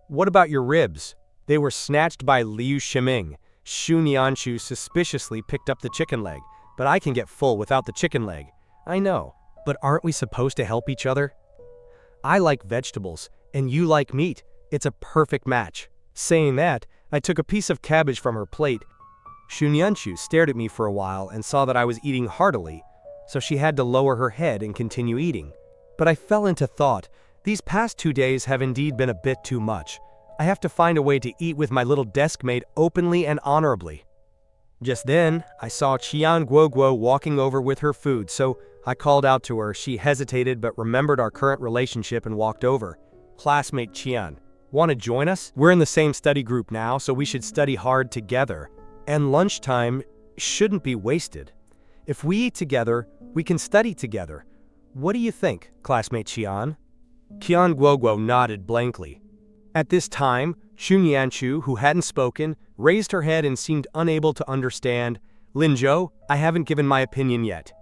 "What about your ribs?" They were snatched by Liu Shiming. Shu Nianchu suspiciously picked up the chicken leg, but I can get full without the chicken leg. I know, but aren't we supposed to help each other? I like vegetables, and you like meat. It's a perfect match. Saying that, I took a piece of cabbage from her plate. Shu Nianchu stared at me for a while and saw that I was eating heartily, so she had to lower her head and continue eating. But I fell into thought. These past 2 days have indeed been a bit too much. I have to find a way to eat with my little desk mate openly and honorably. Just then, I saw Qian Guoguo walking over with her food, so I called out to her. She hesitated but remembered our current relationship and walked over. "Classmate Qian, want to join us? We're in the same study group now, so we should study hard together. And lunchtime shouldn't be wasted. If we eat together, we can study together. What do you think, Classmate Qian?" Qian Guoguo nodded blankly. At this time, Shu Nianchu, who hadn't spoken, raised her head and seemed unable to understand. "Lin Zhou, I haven't given my opinion yet."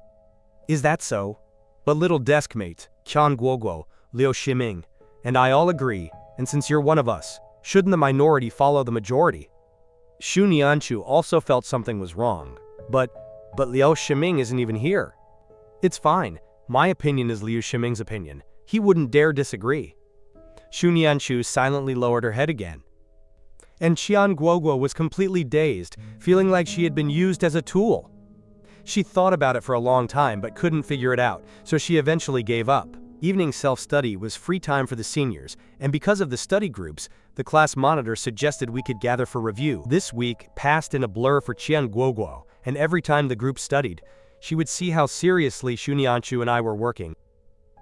"Is that so? But little desk mates, Qian Guoguo, Liu Shiming, and I all agree, and since you're one of us, shouldn't the minority follow the majority?" Shu Nianchu also felt something was wrong. But Liu Shiming isn't even here." "It's fine. My opinion is Liu Shiming's opinion. He wouldn't dare disagree." Shu Nianchu silently lowered her head again. And Qian Guoguo was completely dazed, feeling like she had been used as a tool. She thought about it for a long time but couldn't figure it out, so she eventually gave up. Evening self-study was free time for the seniors, and because of the study groups, the class monitor suggested we could gather for review. This week passed in a blur for Qian Guoguo, and every time the group studied, she would see how seriously Shu Nianchu and I were working.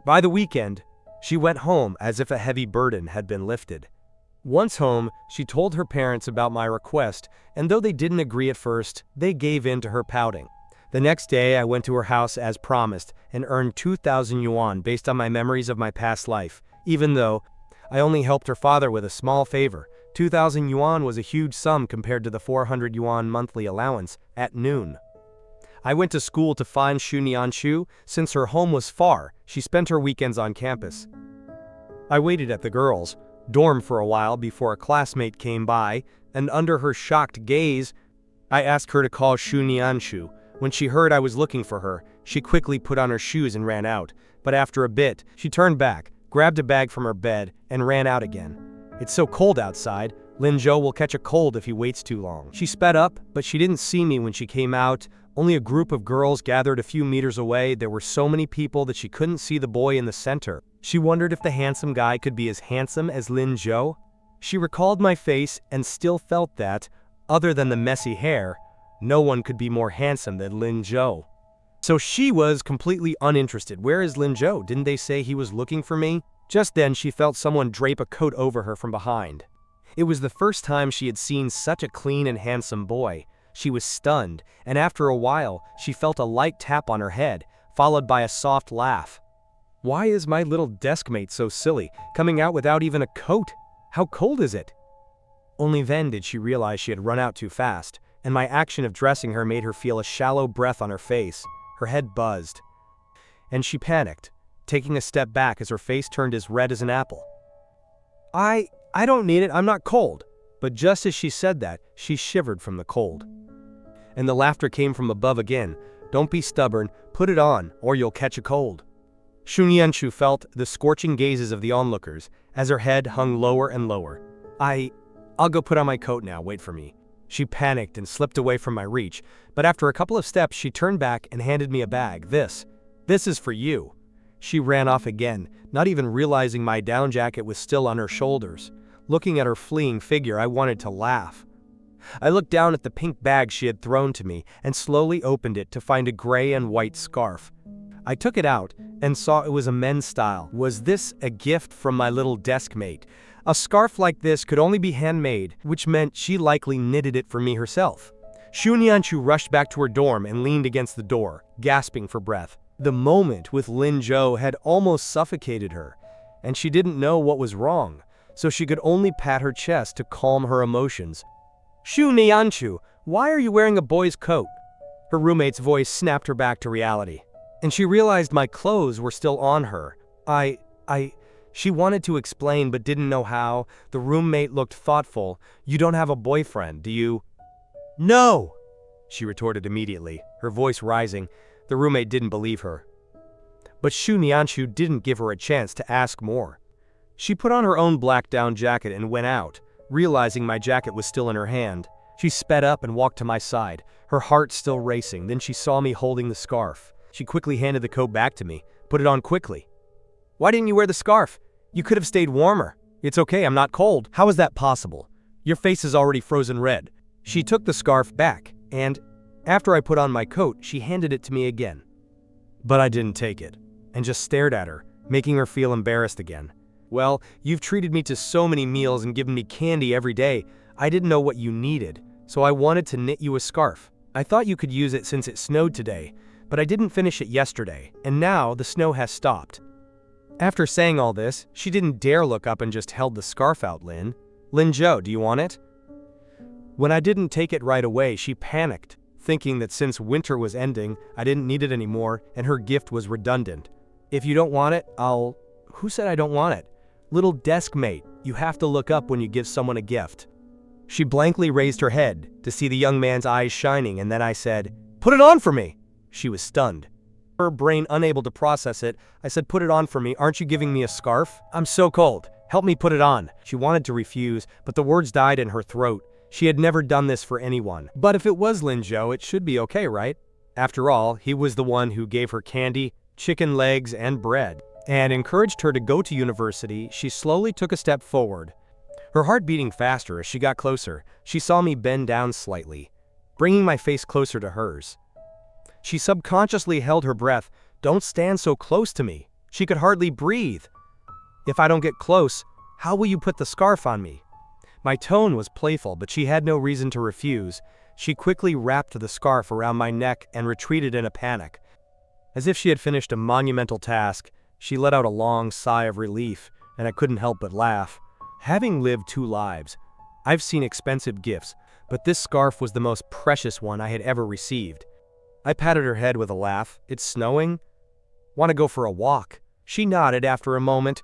By the weekend, she went home as if a heavy burden had been lifted. Once home, she told her parents about my request, and though they didn't agree at first, they gave in to her pouting. The next day, I went to her house as promised and earned 2,000 yuan based on my memories of my past life. Even though I only helped her father with a small favor, 2,000 yuan was a huge sum compared to the 400 yuan monthly allowance. At noon, I went to school to find Shu Nianchu. Since her home was far, she spent her weekends on campus. I waited at the girls' dorm for a while before a classmate came by, and under her shocked gaze, I asked her to call Shu Nianchu. When she heard I was looking for her, she quickly put on her shoes and ran out. But after a bit, she turned back, grabbed a bag from her bed, and ran out again. "It's so cold outside. Lin Zhou will catch a cold if he waits too long." She sped up, but she didn't see me when she came out. Only a group of girls gathered a few meters away. There were so many people that she couldn't see the boy in the center. She wondered if the handsome guy could be as handsome as Lin Zhou. She recalled my face and still felt that, other than the messy hair, no one could be more handsome than Lin Zhou. So she was completely uninterested. "Where is Lin Zhou? Didn't they say he was looking for me?" Just then she felt someone drape a coat over her from behind. It was the first time she had seen such a clean and handsome boy. She was stunned, and after a while, she felt a light tap on her head, followed by a soft laugh. "Why is my little desk mate so silly, coming out without even a coat? How cold is it?" Only then did she realize she had run out too fast, and my action of dressing her made her feel a shallow breath on her face. Her head buzzed, and she panicked, taking a step back as her face turned as red as an apple. I don't need it, I'm not cold." But just as she said that, she shivered from the cold. And the laughter came from above again. "Don't be stubborn, put it on, or you'll catch a cold." Shu Nianchu felt the scorching gazes of the onlookers as her head hung lower and lower. I'll go put on my coat now, wait for me." She panicked and slipped away from my reach, but after a couple of steps she turned back and handed me a bag. This is for you." She ran off again, not even realizing my down jacket was still on her shoulders. Looking at her fleeing figure, I wanted to laugh. I looked down at the pink bag she had thrown to me and slowly opened it to find a gray and white scarf. I took it out and saw it was a men's style. Was this a gift from my little desk mate? A scarf like this could only be handmade, which meant she likely knitted it for me herself. Shunyanshu rushed back to her dorm and leaned against the door, gasping for breath. The moment with Lin Zhou had almost suffocated her, and she didn't know what was wrong, so she could only pat her chest to calm her emotions. Shunyanshu, why are you wearing a boy's coat? Her roommate's voice snapped her back to reality, and she realized my clothes were still on her. She wanted to explain but didn't know how. The roommate looked thoughtful. You don't have a boyfriend, do you? No, she retorted immediately, her voice rising. The roommate didn't believe her. But Shunyanshu didn't give her a chance to ask more. She put on her own black down jacket and went out, realizing my jacket was still in her hand. She sped up and walked to my side, her heart still racing. Then she saw me holding the scarf. She quickly handed the coat back to me. Put it on quickly. Why didn't you wear the scarf? You could have stayed warmer. It's okay, I'm not cold. How is that possible? Your face is already frozen red. She took the scarf back, and after I put on my coat, she handed it to me again. But I didn't take it, and just stared at her, making her feel embarrassed again. Well, you've treated me to so many meals and given me candy every day. I didn't know what you needed, so I wanted to knit you a scarf. I thought you could use it since it snowed today, but I didn't finish it yesterday, and now the snow has stopped. After saying all this, she didn't dare look up and just held the scarf out. Lin Zhou, do you want it? When I didn't take it right away, she panicked, thinking that since winter was ending, I didn't need it anymore and her gift was redundant. If you don't want it, Who said I don't want it? Little desk mate, you have to look up when you give someone a gift. She blankly raised her head to see the young man's eyes shining, and then I said, Put it on for me! She was stunned. Her brain unable to process it, I said, Put it on for me, aren't you giving me a scarf? I'm so cold, help me put it on. She wanted to refuse, but the words died in her throat. She had never done this for anyone. But if it was Lin Zhou, it should be okay, right? After all, he was the one who gave her candy, chicken legs, and bread, and encouraged her to go to university. She slowly took a step forward, her heart beating faster as she got closer. She saw me bend down slightly, bringing my face closer to hers. She subconsciously held her breath. Don't stand so close to me. She could hardly breathe. If I don't get close, how will you put the scarf on me? My tone was playful, but she had no reason to refuse. She quickly wrapped the scarf around my neck and retreated in a panic. As if she had finished a monumental task, she let out a long sigh of relief, and I couldn't help but laugh. Having lived 2 lives, I've seen expensive gifts, but this scarf was the most precious one I had ever received. I patted her head with a laugh. It's snowing? Want to go for a walk? She nodded after a moment.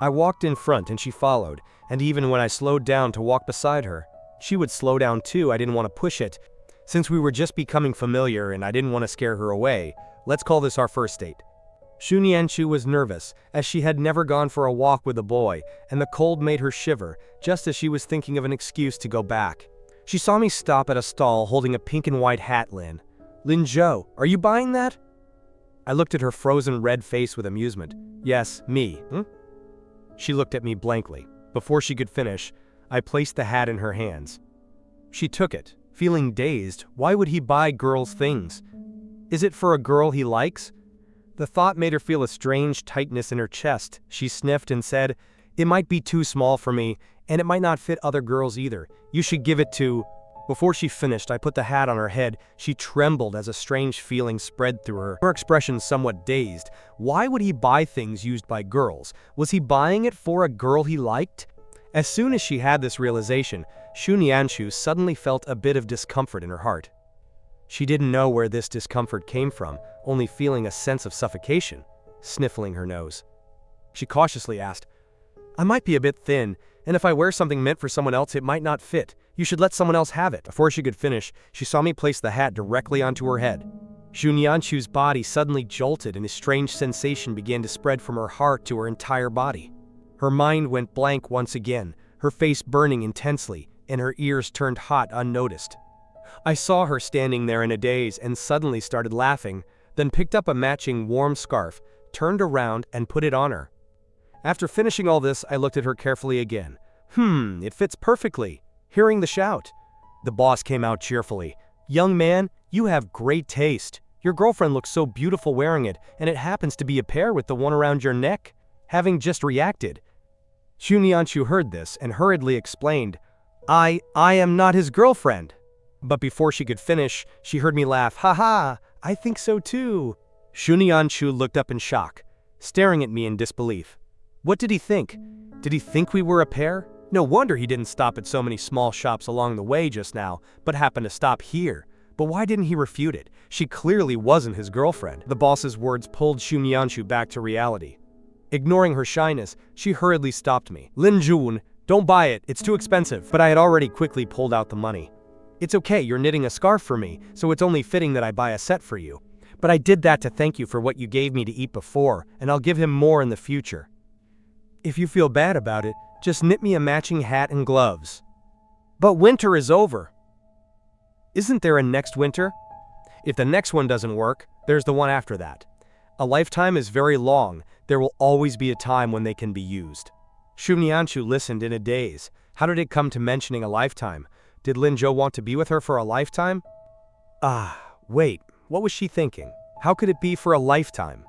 I walked in front and she followed, and even when I slowed down to walk beside her, she would slow down too. I didn't want to push it. Since we were just becoming familiar and I didn't want to scare her away, let's call this our first date. Shunyanshu was nervous, as she had never gone for a walk with a boy, and the cold made her shiver, just as she was thinking of an excuse to go back. She saw me stop at a stall holding a pink and white hat. Lin Zhou, are you buying that? I looked at her frozen red face with amusement. Yes, me. She looked at me blankly. Before she could finish, I placed the hat in her hands. She took it, feeling dazed. Why would he buy girls' things? Is it for a girl he likes? The thought made her feel a strange tightness in her chest. She sniffed and said, It might be too small for me, and it might not fit other girls either. You should give it to... Before she finished, I put the hat on her head. She trembled as a strange feeling spread through her expression somewhat dazed. Why would he buy things used by girls? Was he buying it for a girl he liked? As soon as she had this realization, Shunyanshu suddenly felt a bit of discomfort in her heart. She didn't know where this discomfort came from, only feeling a sense of suffocation, sniffling her nose. She cautiously asked, I might be a bit thin, and if I wear something meant for someone else, it might not fit. You should let someone else have it. Before she could finish, she saw me place the hat directly onto her head. Shunyanshu's body suddenly jolted, and a strange sensation began to spread from her heart to her entire body. Her mind went blank once again, her face burning intensely, and her ears turned hot unnoticed. I saw her standing there in a daze and suddenly started laughing, then picked up a matching warm scarf, turned around, and put it on her. After finishing all this, I looked at her carefully again. It fits perfectly. Hearing the shout, the boss came out cheerfully. Young man, you have great taste. Your girlfriend looks so beautiful wearing it, and it happens to be a pair with the one around your neck. Having just reacted, Shunyanshu heard this and hurriedly explained, I am not his girlfriend. But before she could finish, she heard me laugh. "Ha ha, I think so too." Shunyanshu looked up in shock, staring at me in disbelief. What did he think? Did he think we were a pair? No wonder he didn't stop at so many small shops along the way just now, but happened to stop here. But why didn't he refute it? She clearly wasn't his girlfriend. The boss's words pulled Shunyanshu back to reality. Ignoring her shyness, she hurriedly stopped me. "Lin Jun, don't buy it, it's too expensive." But I had already quickly pulled out the money. "It's okay, you're knitting a scarf for me, so it's only fitting that I buy a set for you. But I did that to thank you for what you gave me to eat before, and I'll give him more in the future. If you feel bad about it, just knit me a matching hat and gloves." "But winter is over." "Isn't there a next winter? If the next one doesn't work, there's the one after that. A lifetime is very long, there will always be a time when they can be used." Shunyanshu listened in a daze. How did it come to mentioning a lifetime? Did Lin Zhou want to be with her for a lifetime? Wait, what was she thinking? How could it be for a lifetime?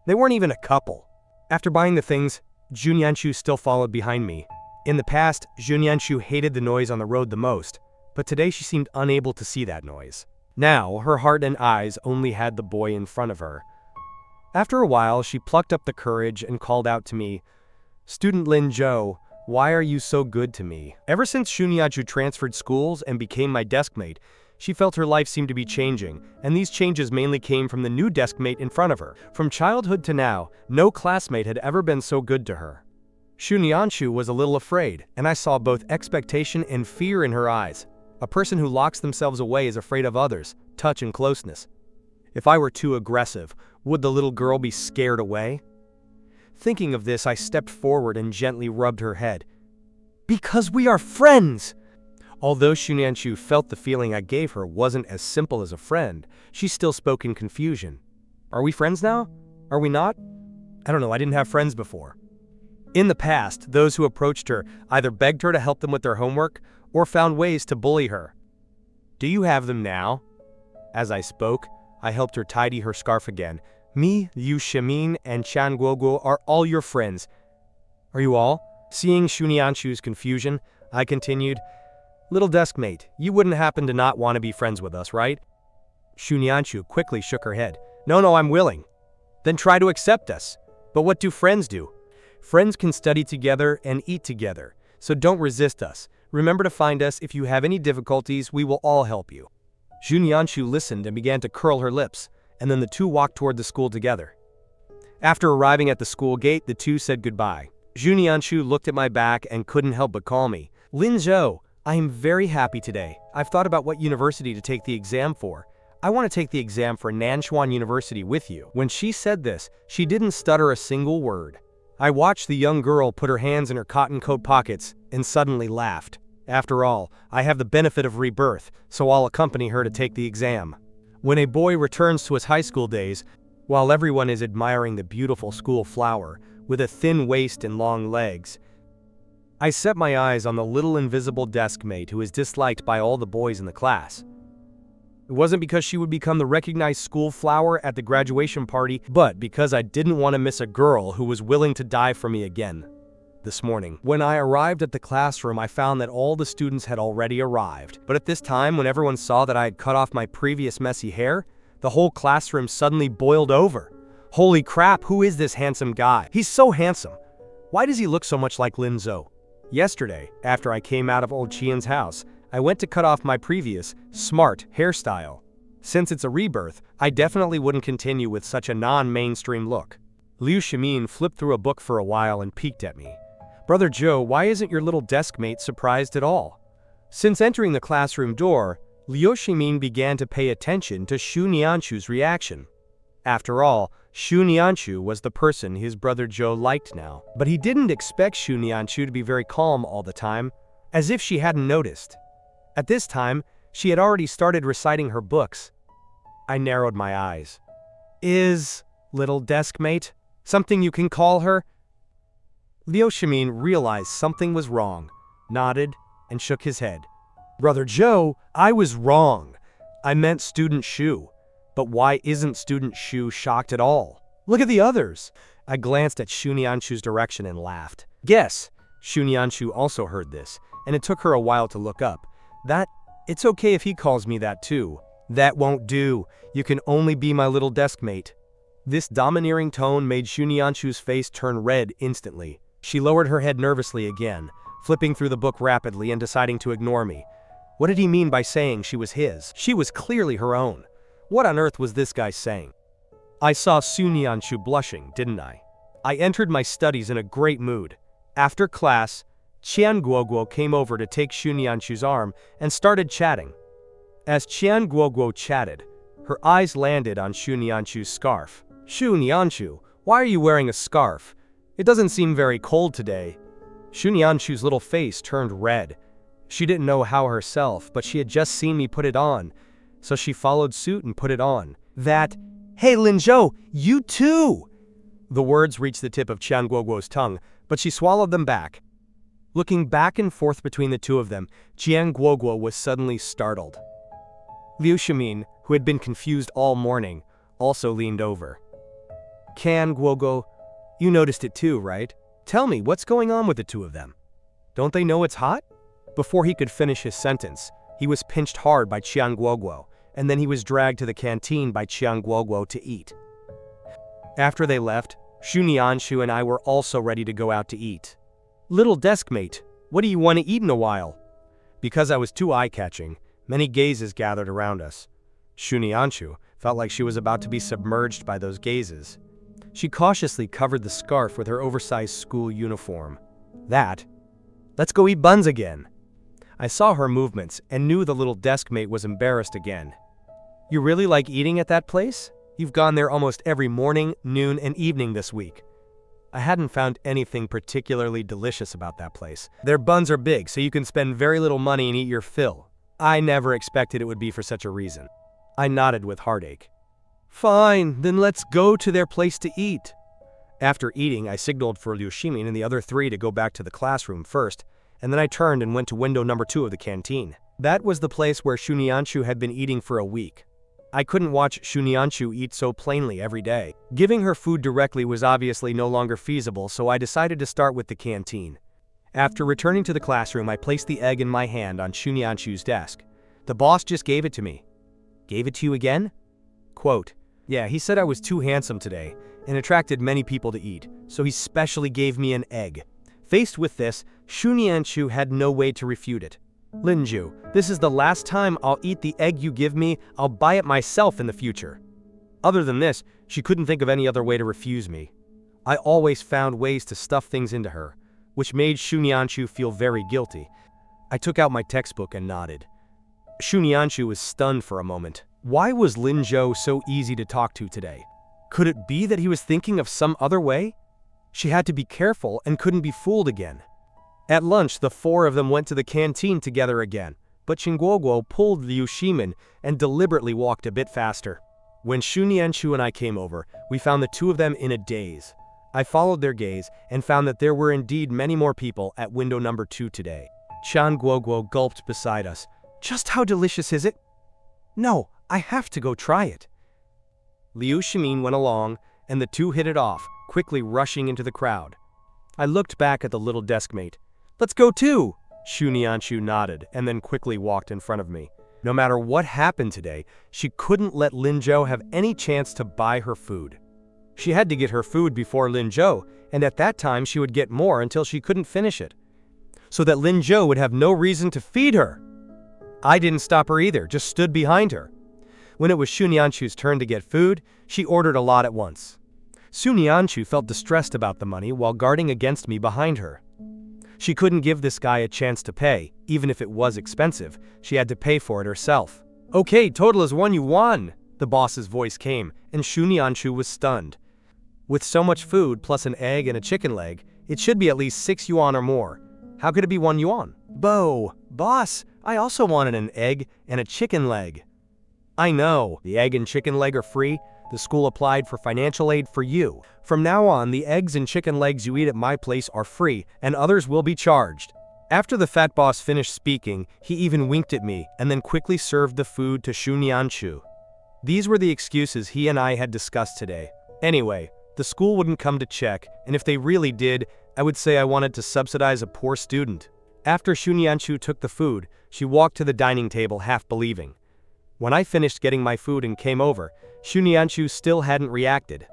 They weren't even a couple. After buying the things, Shunyanshu still followed behind me. In the past, Shunyanshu hated the noise on the road the most, but today she seemed unable to see that noise. Now, her heart and eyes only had the boy in front of her. After a while, she plucked up the courage and called out to me, "Student Lin Zhou, why are you so good to me?" Ever since Shunyanshu transferred schools and became my deskmate, she felt her life seemed to be changing, and these changes mainly came from the new deskmate in front of her. From childhood to now, no classmate had ever been so good to her. Shunyanshu was a little afraid, and I saw both expectation and fear in her eyes. A person who locks themselves away is afraid of others, touch and closeness. If I were too aggressive, would the little girl be scared away? Thinking of this, I stepped forward and gently rubbed her head. "Because we are friends!" Although Shunyanshu felt the feeling I gave her wasn't as simple as a friend, she still spoke in confusion. "Are we friends now? Are we not? I don't know, I didn't have friends before." In the past, those who approached her either begged her to help them with their homework or found ways to bully her. "Do you have them now?" As I spoke, I helped her tidy her scarf again. "Me, Liu Shimin, and Chan Guoguo are all your friends." "Are you all?" Seeing Shunyanshu's confusion, I continued, "Little deskmate, you wouldn't happen to not want to be friends with us, right?" Shunyanshu quickly shook her head. No, I'm willing." "Then try to accept us." "But what do friends do?" "Friends can study together and eat together, so don't resist us. Remember to find us if you have any difficulties, we will all help you." Shunyanshu listened and began to curl her lips, and then the two walked toward the school together. After arriving at the school gate, the two said goodbye. Shunyanshu looked at my back and couldn't help but call me. "Lin Zhou, I am very happy today. I've thought about what university to take the exam for. I want to take the exam for Nanchuan University with you." When she said this, she didn't stutter a single word. I watched the young girl put her hands in her cotton coat pockets and suddenly laughed. After all, I have the benefit of rebirth, so I'll accompany her to take the exam. When a boy returns to his high school days, while everyone is admiring the beautiful school flower with a thin waist and long legs, I set my eyes on the little invisible deskmate who is disliked by all the boys in the class. It wasn't because she would become the recognized school flower at the graduation party, but because I didn't want to miss a girl who was willing to die for me again. This morning, when I arrived at the classroom, I found that all the students had already arrived. But at this time, when everyone saw that I had cut off my previous messy hair, the whole classroom suddenly boiled over. Holy crap, who is this handsome guy? He's so handsome. Why does he look so much like Lin Zhou? Yesterday, after I came out of old Qian's house, I went to cut off my previous, smart hairstyle. Since it's a rebirth, I definitely wouldn't continue with such a non-mainstream look. Liu Shimin flipped through a book for a while and peeked at me. "Brother Joe, why isn't your little deskmate surprised at all?" Since entering the classroom door, Liu Shimin began to pay attention to Shunyanshu's reaction. After all, Shunyanshu was the person his brother Joe liked now. But he didn't expect Shunyanshu to be very calm all the time, as if she hadn't noticed. At this time, she had already started reciting her books. I narrowed my eyes. "Is little deskmate something you can call her?" Liu Shimin realized something was wrong, nodded, and shook his head. "Brother Joe, I was wrong. I meant Student Shu. But why isn't Student Shu shocked at all? Look at the others." I glanced at Shunyanshu's direction and laughed. Guess, Shunyanshu also heard this, and it took her a while to look up. "That It's okay if he calls me that too. That won't do. You can only be my little desk mate. This domineering tone made Shunyanshu's face turn red instantly. She lowered her head nervously again, flipping through the book rapidly and deciding to ignore me. What did he mean by saying she was his? She was clearly her own. What on earth was this guy saying? I saw Shunyanshu blushing, didn't I? I entered my studies in a great mood. After class, Qian Guoguo came over to take Shunyanshu's arm and started chatting. As Qian Guoguo chatted, her eyes landed on Shunyanshu's scarf. Shunyanshu, why are you wearing a scarf? It doesn't seem very cold today. Shunyanshu's little face turned red. She didn't know how herself, but she had just seen me put it on, so she followed suit and put it on. Hey Linzhou, you too! The words reached the tip of Qian Guoguo's tongue, but she swallowed them back. Looking back and forth between the two of them, Qian Guoguo was suddenly startled. Liu Shimin, who had been confused all morning, also leaned over. Qian Guoguo, you noticed it too, right? Tell me, what's going on with the two of them? Don't they know it's hot? Before he could finish his sentence, he was pinched hard by Qian Guoguo, and then he was dragged to the canteen by Qian Guoguo to eat. After they left, Shunyanshu and I were also ready to go out to eat. Little desk mate, what do you want to eat in a while? Because I was too eye-catching, many gazes gathered around us. Shunyanshu felt like she was about to be submerged by those gazes. She cautiously covered the scarf with her oversized school uniform. Let's go eat buns again. I saw her movements and knew the little desk mate was embarrassed again. You really like eating at that place? You've gone there almost every morning, noon, and evening this week. I hadn't found anything particularly delicious about that place. Their buns are big, so you can spend very little money and eat your fill. I never expected it would be for such a reason. I nodded with heartache. Fine, then let's go to their place to eat. After eating, I signaled for Liu Shimin and the other three to go back to the classroom first, and then I turned and went to window number 2 of the canteen. That was the place where Shunyanshu had been eating for a week. I couldn't watch Shunyanshu eat so plainly every day. Giving her food directly was obviously no longer feasible, so I decided to start with the canteen. After returning to the classroom, I placed the egg in my hand on Shunyanshu's desk. The boss just gave it to me. Gave it to you again? Quote, yeah, he said I was too handsome today and attracted many people to eat, so he specially gave me an egg. Faced with this, Shunyanshu had no way to refute it. Linzhou, this is the last time I'll eat the egg you give me. I'll buy it myself in the future. Other than this, she couldn't think of any other way to refuse me. I always found ways to stuff things into her, which made Shunyanshu feel very guilty. I took out my textbook and nodded. Shunyanshu was stunned for a moment. Why was Linzhou so easy to talk to today? Could it be that he was thinking of some other way? She had to be careful and couldn't be fooled again. At lunch, the 4 of them went to the canteen together again, but Qingguoguo pulled Liu Shimin and deliberately walked a bit faster. When Shunyanshu and I came over, we found the 2 of them in a daze. I followed their gaze and found that there were indeed many more people at window number 2 today. Qian Guoguo gulped beside us. Just how delicious is it? No, I have to go try it. Liu Shimin went along, and the 2 hit it off, quickly rushing into the crowd. I looked back at the little desk mate. Let's go too! Shunyanshu nodded and then quickly walked in front of me. No matter what happened today, she couldn't let Linzhou have any chance to buy her food. She had to get her food before Linzhou, and at that time she would get more until she couldn't finish it, so that Linzhou would have no reason to feed her. I didn't stop her either, just stood behind her. When it was Shunyanshu's turn to get food, she ordered a lot at once. Shunyanshu felt distressed about the money while guarding against me behind her. She couldn't give this guy a chance to pay, even if it was expensive. She had to pay for it herself. Okay, total is 1 yuan, the boss's voice came, and Shunyanshu was stunned. With so much food plus an egg and a chicken leg, it should be at least 6 yuan or more. How could it be 1 yuan? Boss, I also wanted an egg and a chicken leg. I know, the egg and chicken leg are free. The school applied for financial aid for you. From now on, the eggs and chicken legs you eat at my place are free, and others will be charged. After the fat boss finished speaking, he even winked at me and then quickly served the food to Shunyanshu. These were the excuses he and I had discussed today. Anyway, the school wouldn't come to check, and if they really did, I would say I wanted to subsidize a poor student. After Shunyanshu took the food, she walked to the dining table half believing. When I finished getting my food and came over, Shunyanshu still hadn't reacted.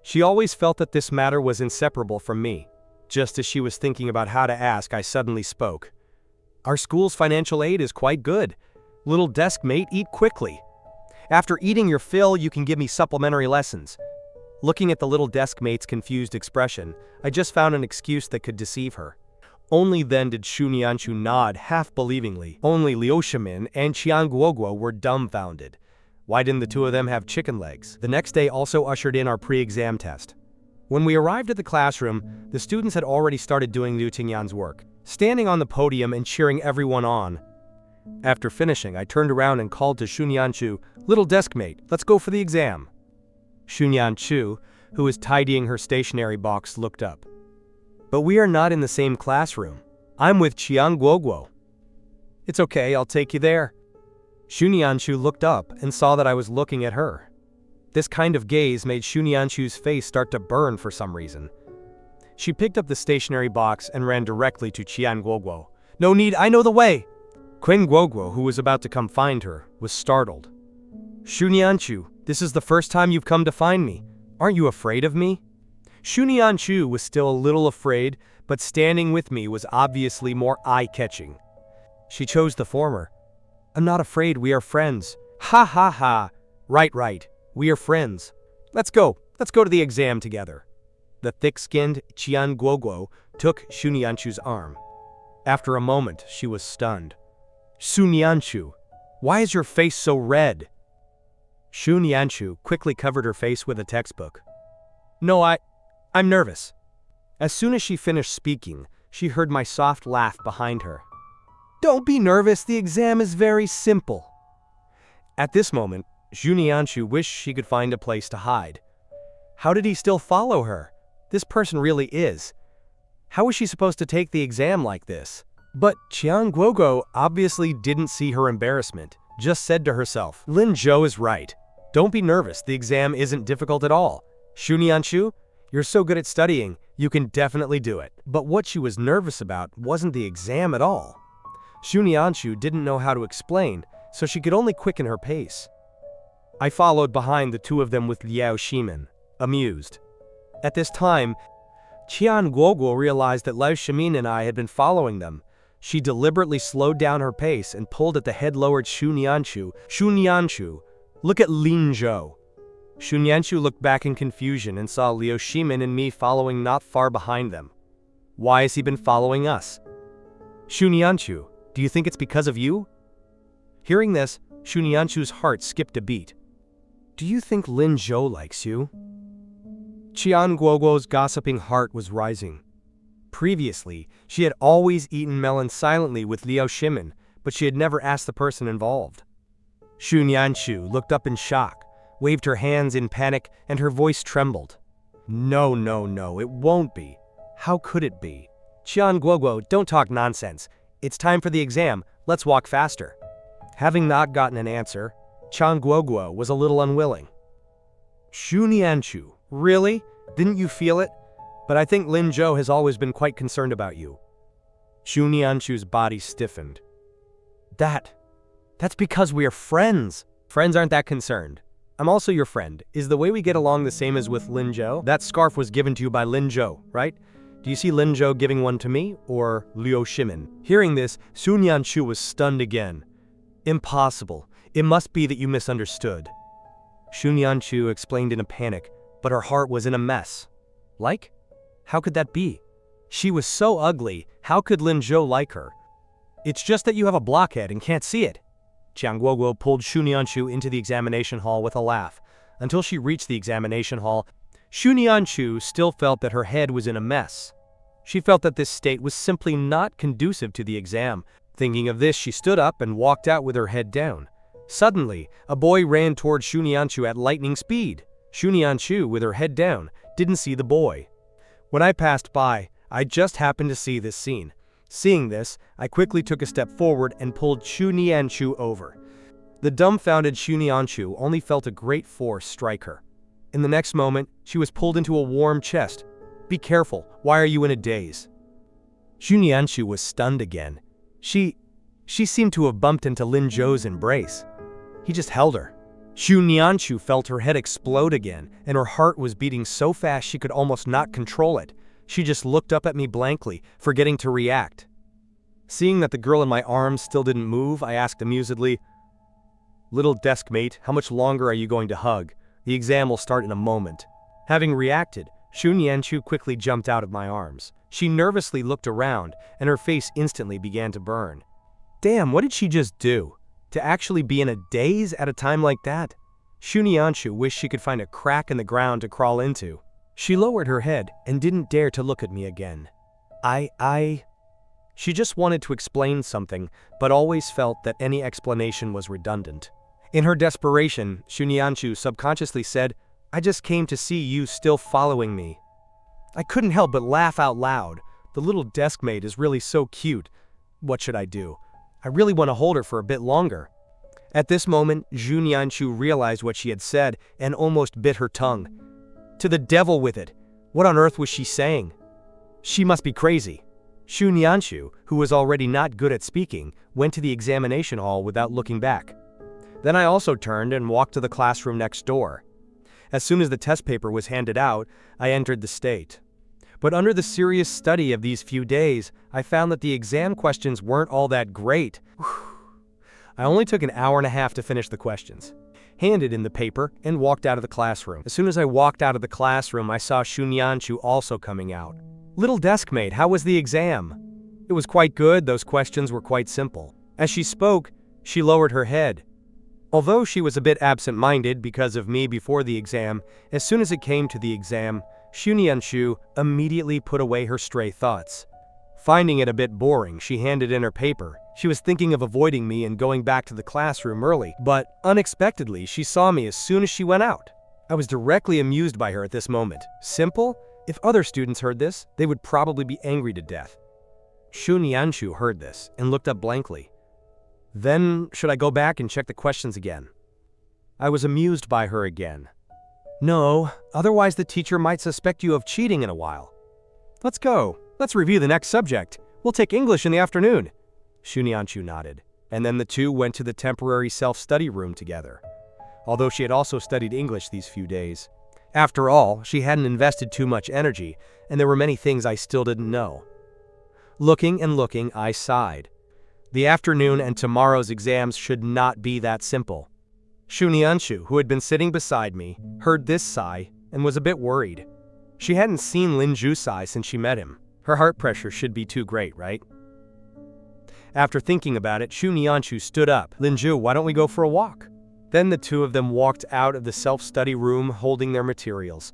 She always felt that this matter was inseparable from me. Just as she was thinking about how to ask, I suddenly spoke. Our school's financial aid is quite good. Little desk mate, eat quickly. After eating your fill, you can give me supplementary lessons. Looking at the little desk mate's confused expression, I just found an excuse that could deceive her. Only then did Shunyanshu nod half-believingly. Only Liu Shimin and Qian Guoguo were dumbfounded. Why didn't the two of them have chicken legs? The next day also ushered in our pre-exam test. When we arrived at the classroom, the students had already started doing Liu Tingyan's work, standing on the podium and cheering everyone on. After finishing, I turned around and called to Shunyanshu, "Little desk mate, let's go for the exam." Shunyanshu, who was tidying her stationery box, looked up. "But we are not in the same classroom. I'm with Qian Guoguo." "It's okay, I'll take you there." Shunyanshu looked up and saw that I was looking at her. This kind of gaze made Shunyanshu's face start to burn for some reason. She picked up the stationery box and ran directly to Qian Guoguo. "No need, I know the way!" Qian Guoguo, who was about to come find her, was startled. "Shunyanshu, this is the first time you've come to find me. Aren't you afraid of me?" Shunyanshu was still a little afraid, but standing with me was obviously more eye-catching. She chose the former. "I'm not afraid, we are friends." "Ha ha ha! Right, we are friends. Let's go to the exam together." The thick-skinned Qian Guoguo took Shunyanshu's arm. After a moment, she was stunned. "Shunyanshu, why is your face so red?" Shunyanshu quickly covered her face with a textbook. "No, I'm nervous." As soon as she finished speaking, she heard my soft laugh behind her. "Don't be nervous, the exam is very simple." At this moment, Shunyanshu wished she could find a place to hide. How did he still follow her? This person really is. How was she supposed to take the exam like this? But Qian Guoguo obviously didn't see her embarrassment, just said to herself, "Lin Zhou is right. Don't be nervous, the exam isn't difficult at all. Shunyanshu, you're so good at studying, you can definitely do it." But what she was nervous about wasn't the exam at all. Shunyanshu didn't know how to explain, so she could only quicken her pace. I followed behind the two of them with Liu Shimin, amused. At this time, Qian Guoguo realized that Liu Shimin and I had been following them. She deliberately slowed down her pace and pulled at the head-lowered Shunyanshu. "Shunyanshu, look at Lin Zhou." Shunyanshu looked back in confusion and saw Liu Shimin and me following not far behind them. "Why has he been following us?" "Shunyanshu, do you think it's because of you?" Hearing this, Shunyanshu's heart skipped a beat. "Do you think Lin Zhou likes you?" Qian Guoguo's gossiping heart was rising. Previously, she had always eaten melon silently with Liu Shimin, but she had never asked the person involved. Shunyanshu looked up in shock, waved her hands in panic, and her voice trembled. No, it won't be. How could it be? Qian Guoguo, don't talk nonsense. It's time for the exam, let's walk faster. Having not gotten an answer, Qian Guoguo was a little unwilling. Shunyanshu, really? Didn't you feel it? But I think Lin Zhou has always been quite concerned about you. Shunyanshu's body stiffened. That's because we are friends. Friends aren't that concerned. I'm also your friend. Is the way we get along the same as with Lin Zhou? That scarf was given to you by Lin Zhou, right? Do you see Lin Zhou giving one to me, or Liu Shimin? Hearing this, Shunyanshu was stunned again. Impossible. It must be that you misunderstood. Shunyanshu explained in a panic, but her heart was in a mess. Like? How could that be? She was so ugly, how could Lin Zhou like her? It's just that you have a blockhead and can't see it. Qian Guoguo pulled Shunyanshu into the examination hall with a laugh. Until she reached the examination hall, Shunyanshu still felt that her head was in a mess. She felt that this state was simply not conducive to the exam. Thinking of this, she stood up and walked out with her head down. Suddenly, a boy ran toward Shunyanshu at lightning speed. Shunyanshu, with her head down, didn't see the boy. When I passed by, I just happened to see this scene. Seeing this, I quickly took a step forward and pulled Shunyanshu over. The dumbfounded Shunyanshu only felt a great force strike her. In the next moment, she was pulled into a warm chest. "Be careful, why are you in a daze?" Xu Nianshu was stunned again. She seemed to have bumped into Lin Zhou's embrace. He just held her. Xu Nianshu felt her head explode again, and her heart was beating so fast she could almost not control it. She just looked up at me blankly, forgetting to react. Seeing that the girl in my arms still didn't move, I asked amusedly, "Little desk mate, how much longer are you going to hug? The exam will start in a moment." Having reacted, Xu Nianshu quickly jumped out of my arms. She nervously looked around, and her face instantly began to burn. Damn, what did she just do? To actually be in a daze at a time like that? Xu Nianshu wished she could find a crack in the ground to crawl into. She lowered her head and didn't dare to look at me again. She just wanted to explain something, but always felt that any explanation was redundant. In her desperation, Xu Nianshu subconsciously said, "I just came to see you still following me." I couldn't help but laugh out loud. The little desk mate is really so cute. What should I do? I really want to hold her for a bit longer. At this moment, Xu Nianshu realized what she had said and almost bit her tongue. To the devil with it. What on earth was she saying? She must be crazy. Xu Nianshu, who was already not good at speaking, went to the examination hall without looking back. Then I also turned and walked to the classroom next door. As soon as the test paper was handed out, I entered the state. But under the serious study of these few days, I found that the exam questions weren't all that great. I only took an hour and a half to finish the questions. Handed in the paper and walked out of the classroom. As soon as I walked out of the classroom, I saw Xu Nianshu also coming out. "Little desk mate, how was the exam?" "It was quite good, those questions were quite simple." As she spoke, she lowered her head. Although she was a bit absent-minded because of me before the exam, as soon as it came to the exam, Xu Nianshu immediately put away her stray thoughts. Finding it a bit boring, she handed in her paper. She was thinking of avoiding me and going back to the classroom early, but unexpectedly, she saw me as soon as she went out. I was directly amused by her at this moment. Simple? If other students heard this, they would probably be angry to death. Xu Nianshu heard this and looked up blankly. Then, should I go back and check the questions again? I was amused by her again. No, otherwise the teacher might suspect you of cheating in a while. Let's go. Let's review the next subject. We'll take English in the afternoon. Xu Nianshu nodded, and then the two went to the temporary self-study room together. Although she had also studied English these few days. After all, she hadn't invested too much energy, and there were many things I still didn't know. Looking and looking, I sighed. The afternoon and tomorrow's exams should not be that simple. Xu Nianshu, who had been sitting beside me, heard this sigh and was a bit worried. She hadn't seen Lin Zhou sigh since she met him. Her heart pressure should be too great, right? After thinking about it, Xu Nianshu stood up. "Lin Zhou, why don't we go for a walk?" Then the two of them walked out of the self-study room holding their materials.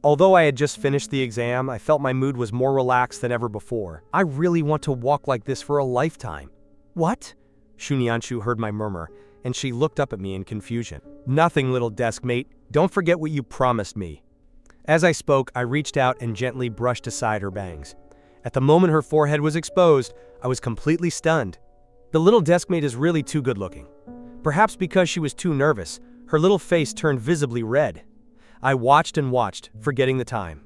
Although I had just finished the exam, I felt my mood was more relaxed than ever before. I really want to walk like this for a lifetime. What? Xu Nianshu heard my murmur, and she looked up at me in confusion. Nothing, little desk mate. Don't forget what you promised me. As I spoke, I reached out and gently brushed aside her bangs. At the moment her forehead was exposed, I was completely stunned. The little deskmate is really too good-looking. Perhaps because she was too nervous, her little face turned visibly red. I watched and watched, forgetting the time.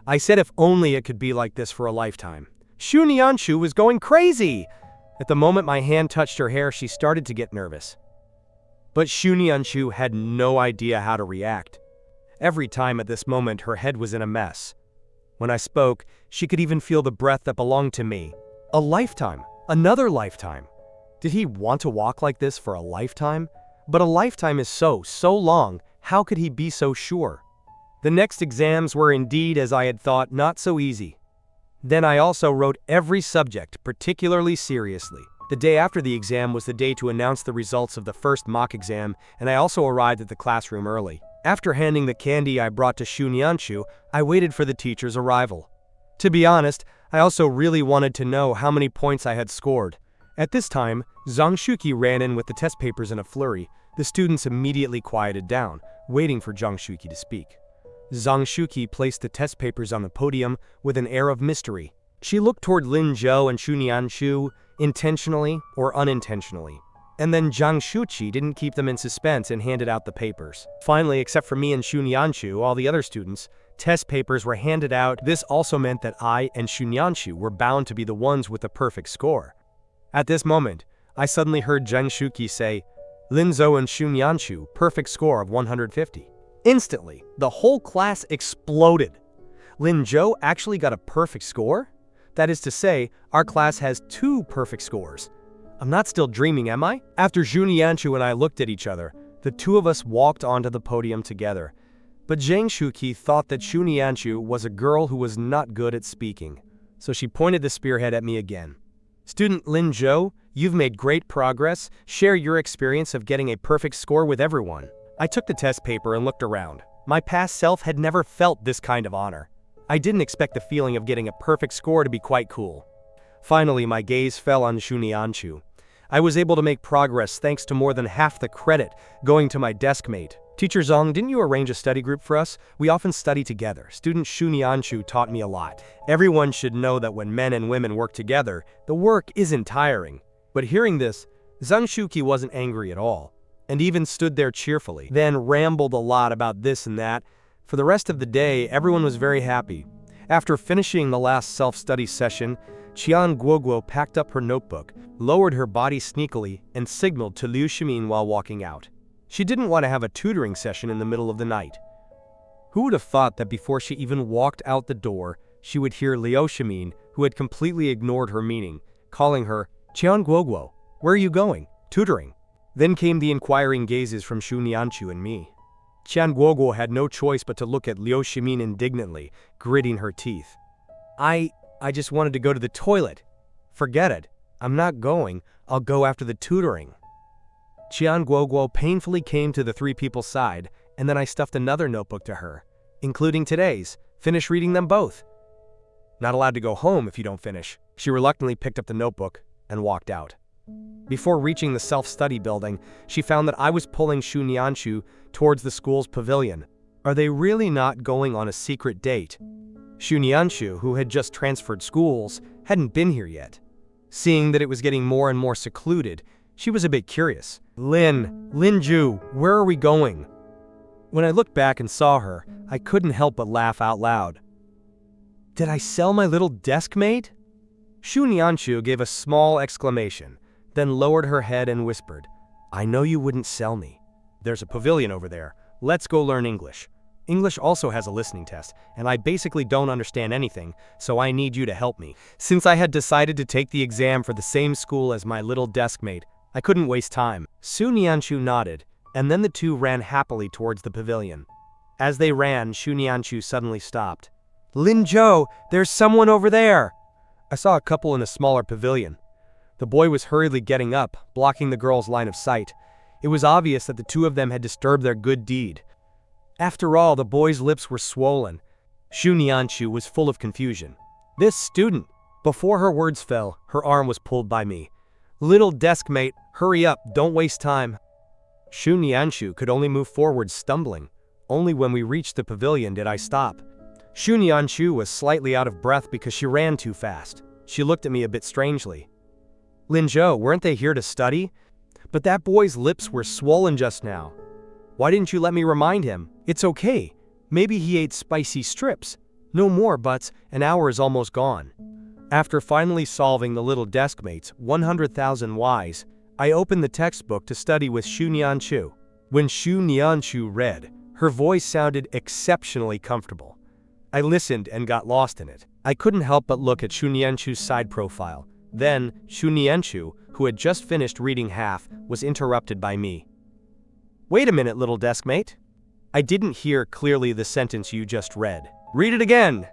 I said if only it could be like this for a lifetime. Xu Nianshu was going crazy! At the moment my hand touched her hair, she started to get nervous. But Xu Nianshu had no idea how to react. Every time at this moment, her head was in a mess. When I spoke, she could even feel the breath that belonged to me. A lifetime. Another lifetime. Did he want to walk like this for a lifetime? But a lifetime is so long. How could he be so sure? The next exams were indeed, as I had thought, not so easy. Then I also wrote every subject particularly seriously. The day after the exam was the day to announce the results of the first mock exam, and I also arrived at the classroom early. After handing the candy I brought to Xu Nianshu, I waited for the teacher's arrival. To be honest, I also really wanted to know how many points I had scored. At this time, Zhang Shuqi ran in with the test papers in a flurry. The students immediately quieted down, waiting for Zhang Shuqi to speak. Zhang Shuqi placed the test papers on the podium with an air of mystery. She looked toward Lin Zhou and Xu Nianshu, intentionally or unintentionally. And then Zhang Shuqi didn't keep them in suspense and handed out the papers. Finally, except for me and Xu Nianshu, all the other students, Test papers were handed out. This also meant that I and Shunyanshu were bound to be the ones with the perfect score. At this moment, I suddenly heard Zheng Shuqi say, "Linzhou and Shunyanshu, perfect score of 150. Instantly, the whole class exploded. Linzhou actually got a perfect score? That is to say, our class has 2 perfect scores. I'm not still dreaming, am I? After Shunyanshu and I looked at each other, the 2 of us walked onto the podium together. But Zheng Shuqi thought that Shunyanshu was a girl who was not good at speaking, so she pointed the spearhead at me again. "Student Linzhou, you've made great progress. Share your experience of getting a perfect score with everyone." I took the test paper and looked around. My past self had never felt this kind of honor. I didn't expect the feeling of getting a perfect score to be quite cool. Finally, my gaze fell on Shunyanshu. I was able to make progress thanks to more than half the credit going to my desk mate. "Teacher Zong, didn't you arrange a study group for us? We often study together. Student Shunyanshu taught me a lot. Everyone should know that when men and women work together, the work isn't tiring." But hearing this, Zheng Shuqi wasn't angry at all, and even stood there cheerfully, then rambled a lot about this and that. For the rest of the day, everyone was very happy. After finishing the last self-study session, Qian Guoguo packed up her notebook, lowered her body sneakily, and signaled to Liu Shimin while walking out. She didn't want to have a tutoring session in the middle of the night. Who would have thought that before she even walked out the door, she would hear Liu Shimin, who had completely ignored her meaning, calling her, "Qian Guoguo, where are you going? Tutoring." Then came the inquiring gazes from Shunyanshu and me. Qian Guoguo had no choice but to look at Liu Shimin indignantly, gritting her teeth. I just wanted to go to the toilet." "Forget it. I'm not going. I'll go after the tutoring." Qian Guoguo painfully came to the 3 people's side, and then I stuffed another notebook to her, including today's. "Finish reading them both." "Not allowed to go home if you don't finish." She reluctantly picked up the notebook and walked out. Before reaching the self-study building, she found that I was pulling Shunyanshu towards the school's pavilion. Are they really not going on a secret date? Shunyanshu, who had just transferred schools, hadn't been here yet. Seeing that it was getting more and more secluded, she was a bit curious. Linju, where are we going?" When I looked back and saw her, I couldn't help but laugh out loud. Did I sell my little desk mate? Shunyanshu gave a small exclamation, then lowered her head and whispered, "I know you wouldn't sell me. There's a pavilion over there. Let's go learn English. English also has a listening test, and I basically don't understand anything, so I need you to help me." Since I had decided to take the exam for the same school as my little desk mate, I couldn't waste time. Shunyanshu nodded, and then the 2 ran happily towards the pavilion. As they ran, Shunyanshu suddenly stopped. "Linzhou, there's someone over there!" I saw a couple in a smaller pavilion. The boy was hurriedly getting up, blocking the girl's line of sight. It was obvious that the 2 of them had disturbed their good deed. After all, the boy's lips were swollen. Shunyanshu was full of confusion. "This student!" Before her words fell, her arm was pulled by me. "Little desk mate, hurry up, don't waste time." Shunyanshu could only move forward stumbling. Only when we reached the pavilion did I stop. Shunyanshu was slightly out of breath because she ran too fast. She looked at me a bit strangely. "Linzhou, weren't they here to study?" "But that boy's lips were swollen just now. Why didn't you let me remind him? It's okay. Maybe he ate spicy strips. No more buts, an hour is almost gone." After finally solving the little desk mate's 100,000 whys, I opened the textbook to study with Shunyanshu. When Shunyanshu read, her voice sounded exceptionally comfortable. I listened and got lost in it. I couldn't help but look at Shunyanshu's side profile. Then, Shunyanshu, who had just finished reading half, was interrupted by me. "Wait a minute, little desk mate. I didn't hear clearly the sentence you just read. Read it again."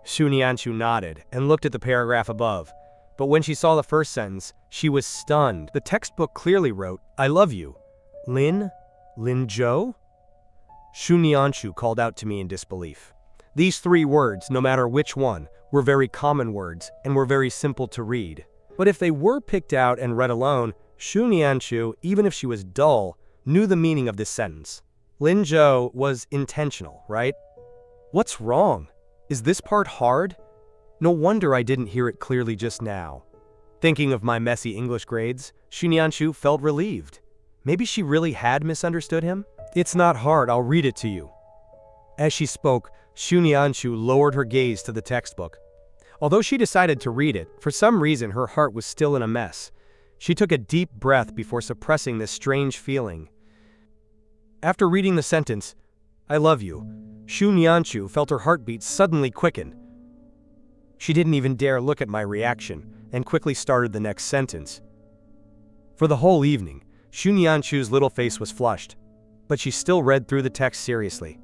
Shunyanshu nodded and looked at the paragraph above, but when she saw the first sentence, she was stunned. The textbook clearly wrote, "I love you." Linzhou? Shunyanshu called out to me in disbelief. These 3 words, no matter which one, were very common words and were very simple to read. But if they were picked out and read alone, Shunyanshu, even if she was dull, knew the meaning of this sentence. Linzhou was intentional, right? What's wrong? Is this part hard? No wonder I didn't hear it clearly just now. Thinking of my messy English grades, Shunyanshu felt relieved. Maybe she really had misunderstood him? "It's not hard, I'll read it to you." As she spoke, Shunianshu lowered her gaze to the textbook. Although she decided to read it, for some reason her heart was still in a mess. She took a deep breath before suppressing this strange feeling. After reading the sentence, "I love you," Shunianshu felt her heartbeat suddenly quicken. She didn't even dare look at my reaction, and quickly started the next sentence. For the whole evening, Shunianshu's little face was flushed, but she still read through the text seriously.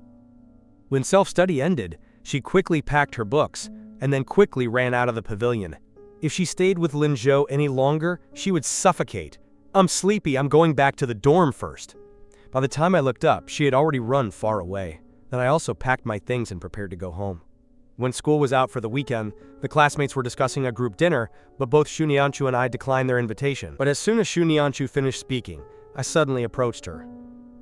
When self-study ended, she quickly packed her books, and then quickly ran out of the pavilion. If she stayed with Lin Zhou any longer, she would suffocate. "I'm sleepy, I'm going back to the dorm first." By the time I looked up, she had already run far away. Then I also packed my things and prepared to go home. When school was out for the weekend, the classmates were discussing a group dinner, but both Shunianshu and I declined their invitation. But as soon as Shunianshu finished speaking, I suddenly approached her.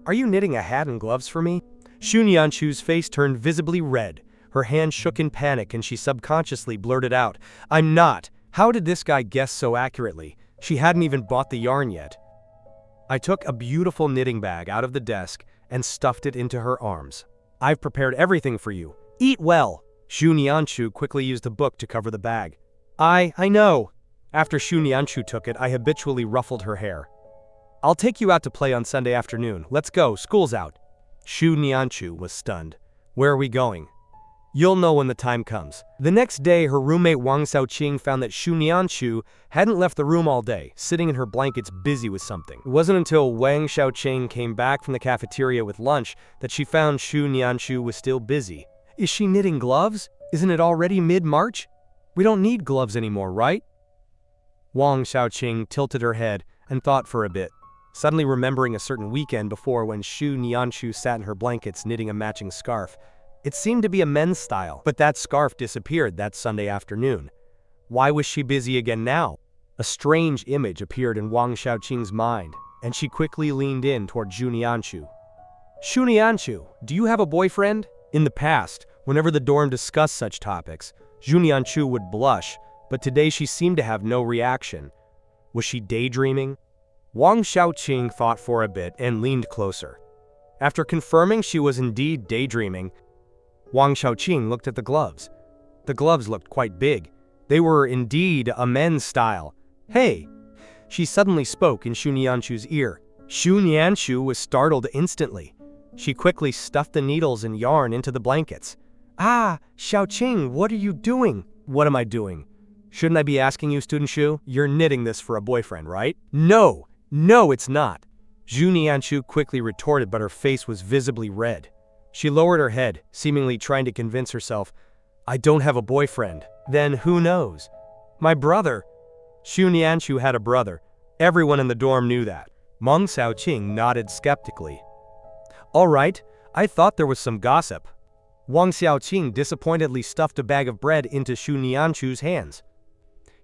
"Are you knitting a hat and gloves for me?" Shunianshu's face turned visibly red. Her hand shook in panic and she subconsciously blurted out, "I'm not." How did this guy guess so accurately? She hadn't even bought the yarn yet. I took a beautiful knitting bag out of the desk and stuffed it into her arms. "I've prepared everything for you. Eat well." Shunianshu quickly used a book to cover the bag. I know." After Shunianshu took it, I habitually ruffled her hair. "I'll take you out to play on Sunday afternoon. Let's go, school's out." Shunianshu was stunned. "Where are we going?" "You'll know when the time comes." The next day, her roommate Wang Xiaoqing found that Shunianshu hadn't left the room all day, sitting in her blankets busy with something. It wasn't until Wang Xiaoqing came back from the cafeteria with lunch that she found Shunianshu was still busy. "Is she knitting gloves? Isn't it already mid-March? We don't need gloves anymore, right?" Wang Xiaoqing tilted her head and thought for a bit, suddenly remembering a certain weekend before when Shunianshu sat in her blankets knitting a matching scarf. It seemed to be a men's style, but that scarf disappeared that Sunday afternoon. Why was she busy again now? A strange image appeared in Wang Xiaoqing's mind, and she quickly leaned in toward Shunianshu. "Shunianshu, do you have a boyfriend?" In the past, whenever the dorm discussed such topics, Shunianshu would blush, but today she seemed to have no reaction. Was she daydreaming? Wang Xiaoqing thought for a bit and leaned closer. After confirming she was indeed daydreaming, Wang Xiaoqing looked at the gloves. The gloves looked quite big. They were indeed a men's style. "Hey!" She suddenly spoke in Shunianshu's ear. Shunianshu was startled instantly. She quickly stuffed the needles and yarn into the blankets. "Ah, Xiaoqing, what are you doing?" "What am I doing? Shouldn't I be asking you, Student Shu? You're knitting this for a boyfriend, right?" No, it's not." Shunianshu quickly retorted, but her face was visibly red. She lowered her head, seemingly trying to convince herself, "I don't have a boyfriend." "Then who knows?" "My brother." Shunianshu had a brother. Everyone in the dorm knew that. Wang Xiaoqing nodded skeptically. "All right, I thought there was some gossip." Wang Xiaoqing disappointedly stuffed a bag of bread into Shunianshu's hands.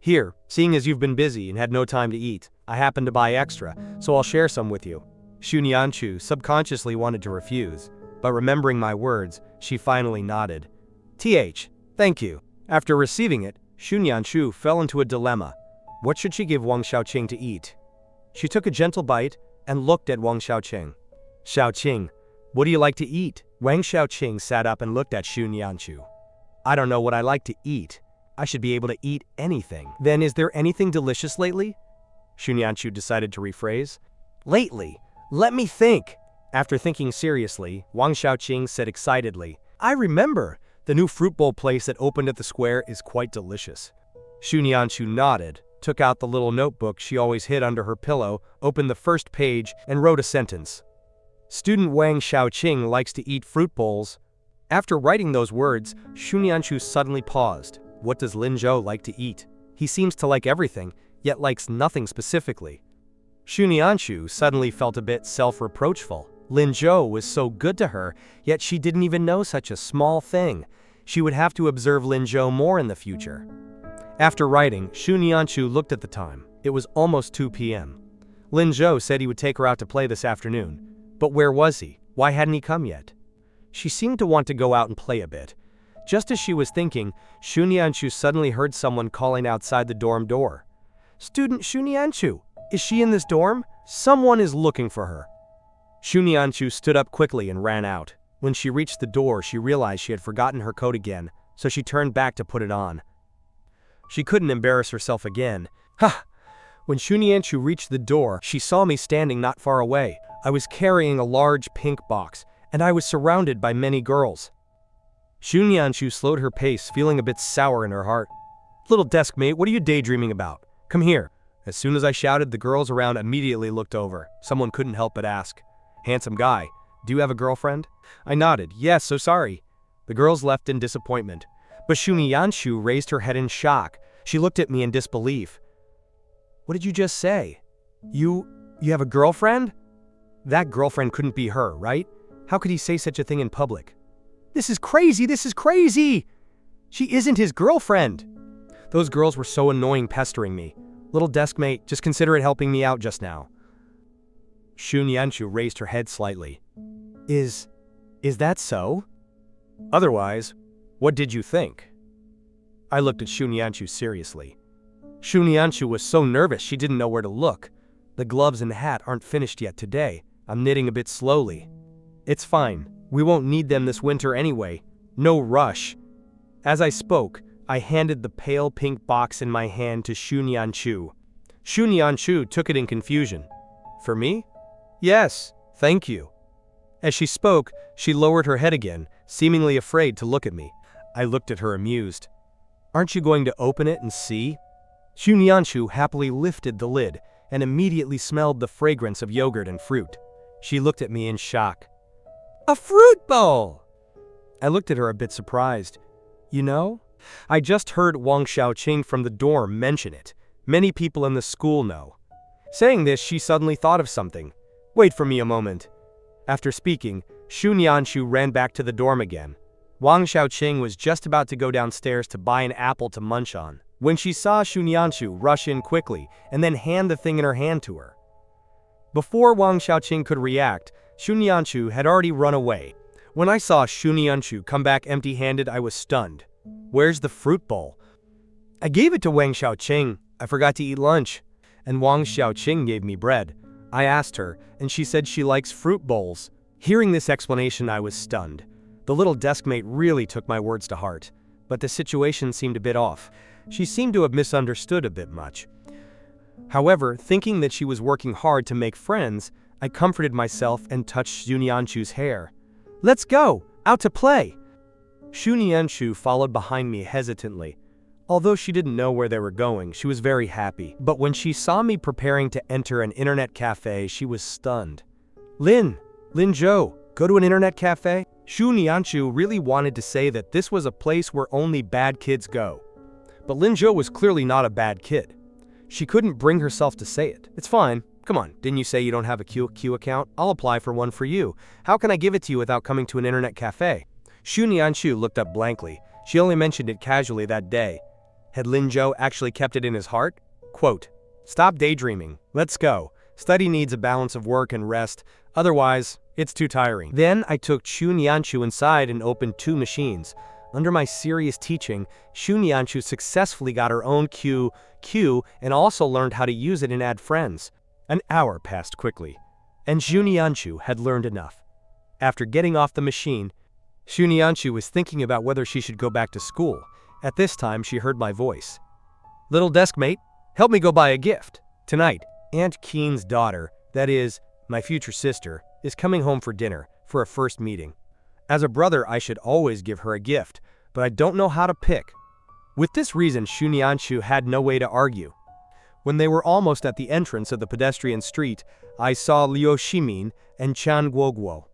"Here, seeing as you've been busy and had no time to eat, I happened to buy extra, so I'll share some with you." Shunianshu subconsciously wanted to refuse, but remembering my words, she finally nodded. Thank you." After receiving it, Shunianshu fell into a dilemma. What should she give Wang Xiaoqing to eat? She took a gentle bite and looked at Wang Xiaoqing. "Xiaoqing, what do you like to eat?" Wang Xiaoqing sat up and looked at Shunianshu. "I don't know what I like to eat. I should be able to eat anything." "Then is there anything delicious lately?" Shunianshu decided to rephrase. "Lately? Let me think." After thinking seriously, Wang Xiaoqing said excitedly, "I remember! The new fruit bowl place that opened at the square is quite delicious." Shunianshu nodded, took out the little notebook she always hid under her pillow, opened the first page, and wrote a sentence. "Student Wang Xiaoqing likes to eat fruit bowls." After writing those words, Shunianshu suddenly paused. What does Lin Zhou like to eat? He seems to like everything, yet likes nothing specifically. Shunianshu suddenly felt a bit self-reproachful. Lin Zhou was so good to her, yet she didn't even know such a small thing. She would have to observe Lin Zhou more in the future. After writing, Shunianshu looked at the time. It was almost 2 p.m. Lin Zhou said he would take her out to play this afternoon. But where was he? Why hadn't he come yet? She seemed to want to go out and play a bit. Just as she was thinking, Shunianshu suddenly heard someone calling outside the dorm door. "Student Shunianshu, is she in this dorm? Someone is looking for her." Shunianshu stood up quickly and ran out. When she reached the door, she realized she had forgotten her coat again, so she turned back to put it on. She couldn't embarrass herself again. Ha! When Shunianshu reached the door, she saw me standing not far away. I was carrying a large pink box, and I was surrounded by many girls. Shunianshu slowed her pace, feeling a bit sour in her heart. "Little desk mate, what are you daydreaming about? Come here." As soon as I shouted, the girls around immediately looked over. Someone couldn't help but ask, "Handsome guy, do you have a girlfriend?" I nodded. "Yes, so sorry." The girls left in disappointment. But Shunianshu raised her head in shock. She looked at me in disbelief. "What did you just say? You have a girlfriend?" That girlfriend couldn't be her, right? How could he say such a thing in public? This is crazy! This is crazy! She isn't his girlfriend! Those girls were so annoying, pestering me. "Little desk mate, just consider it helping me out just now." Shunianshu raised her head slightly. Is that so? Otherwise, what did you think?" I looked at Shunianshu seriously. Shunianshu was so nervous she didn't know where to look. The gloves and hat aren't finished yet today. I'm knitting a bit slowly. It's fine. We won't need them this winter anyway. No rush. As I spoke, I handed the pale pink box in my hand to Shunianshu. Shunianshu took it in confusion. "For me?" "Yes, thank you." As she spoke, she lowered her head again, seemingly afraid to look at me. I looked at her amused. "Aren't you going to open it and see?" Shunianshu happily lifted the lid and immediately smelled the fragrance of yogurt and fruit. She looked at me in shock. "A fruit bowl!" I looked at her a bit surprised. "You know, I just heard Wang Xiaoqing from the dorm mention it. Many people in the school know." Saying this, she suddenly thought of something. "Wait for me a moment." After speaking, Shunianshu ran back to the dorm again. Wang Xiaoqing was just about to go downstairs to buy an apple to munch on, when she saw Shunianshu rush in quickly and then hand the thing in her hand to her. Before Wang Xiaoqing could react, Shunianshu had already run away. When I saw Shunianshu come back empty-handed, I was stunned. "Where's the fruit bowl?" "I gave it to Wang Xiaoqing. I forgot to eat lunch. And Wang Xiaoqing gave me bread. I asked her, and she said she likes fruit bowls." Hearing this explanation, I was stunned. The little deskmate really took my words to heart. But the situation seemed a bit off. She seemed to have misunderstood a bit much. However, thinking that she was working hard to make friends, I comforted myself and touched Shunianshu's hair. "Let's go! Out to play!" Shunianshu followed behind me hesitantly. Although she didn't know where they were going, she was very happy. But when she saw me preparing to enter an internet cafe, she was stunned. Lin Zhou, go to an internet cafe?" Shunianshu really wanted to say that this was a place where only bad kids go. But Lin Zhou was clearly not a bad kid. She couldn't bring herself to say it. "It's fine. Come on, didn't you say you don't have a QQ account? I'll apply for one for you. How can I give it to you without coming to an internet cafe?" Shunianshu looked up blankly. She only mentioned it casually that day. Had Lin Zhou actually kept it in his heart? Quote, "Stop daydreaming. Let's go. Study needs a balance of work and rest. Otherwise, it's too tiring." Then I took Shunianshu inside and opened 2 machines. Under my serious teaching, Shunianshu successfully got her own QQ and also learned how to use it and add friends. An hour passed quickly, and Shunianshu had learned enough. After getting off the machine, Shunianshu was thinking about whether she should go back to school. At this time, she heard my voice. "Little deskmate, help me go buy a gift. Tonight, Aunt Keen's daughter, that is, my future sister, is coming home for dinner, for a first meeting. As a brother, I should always give her a gift, but I don't know how to pick." With this reason, Shunianshu had no way to argue. When they were almost at the entrance of the pedestrian street, I saw Liu Ximin and Chan Guoguo.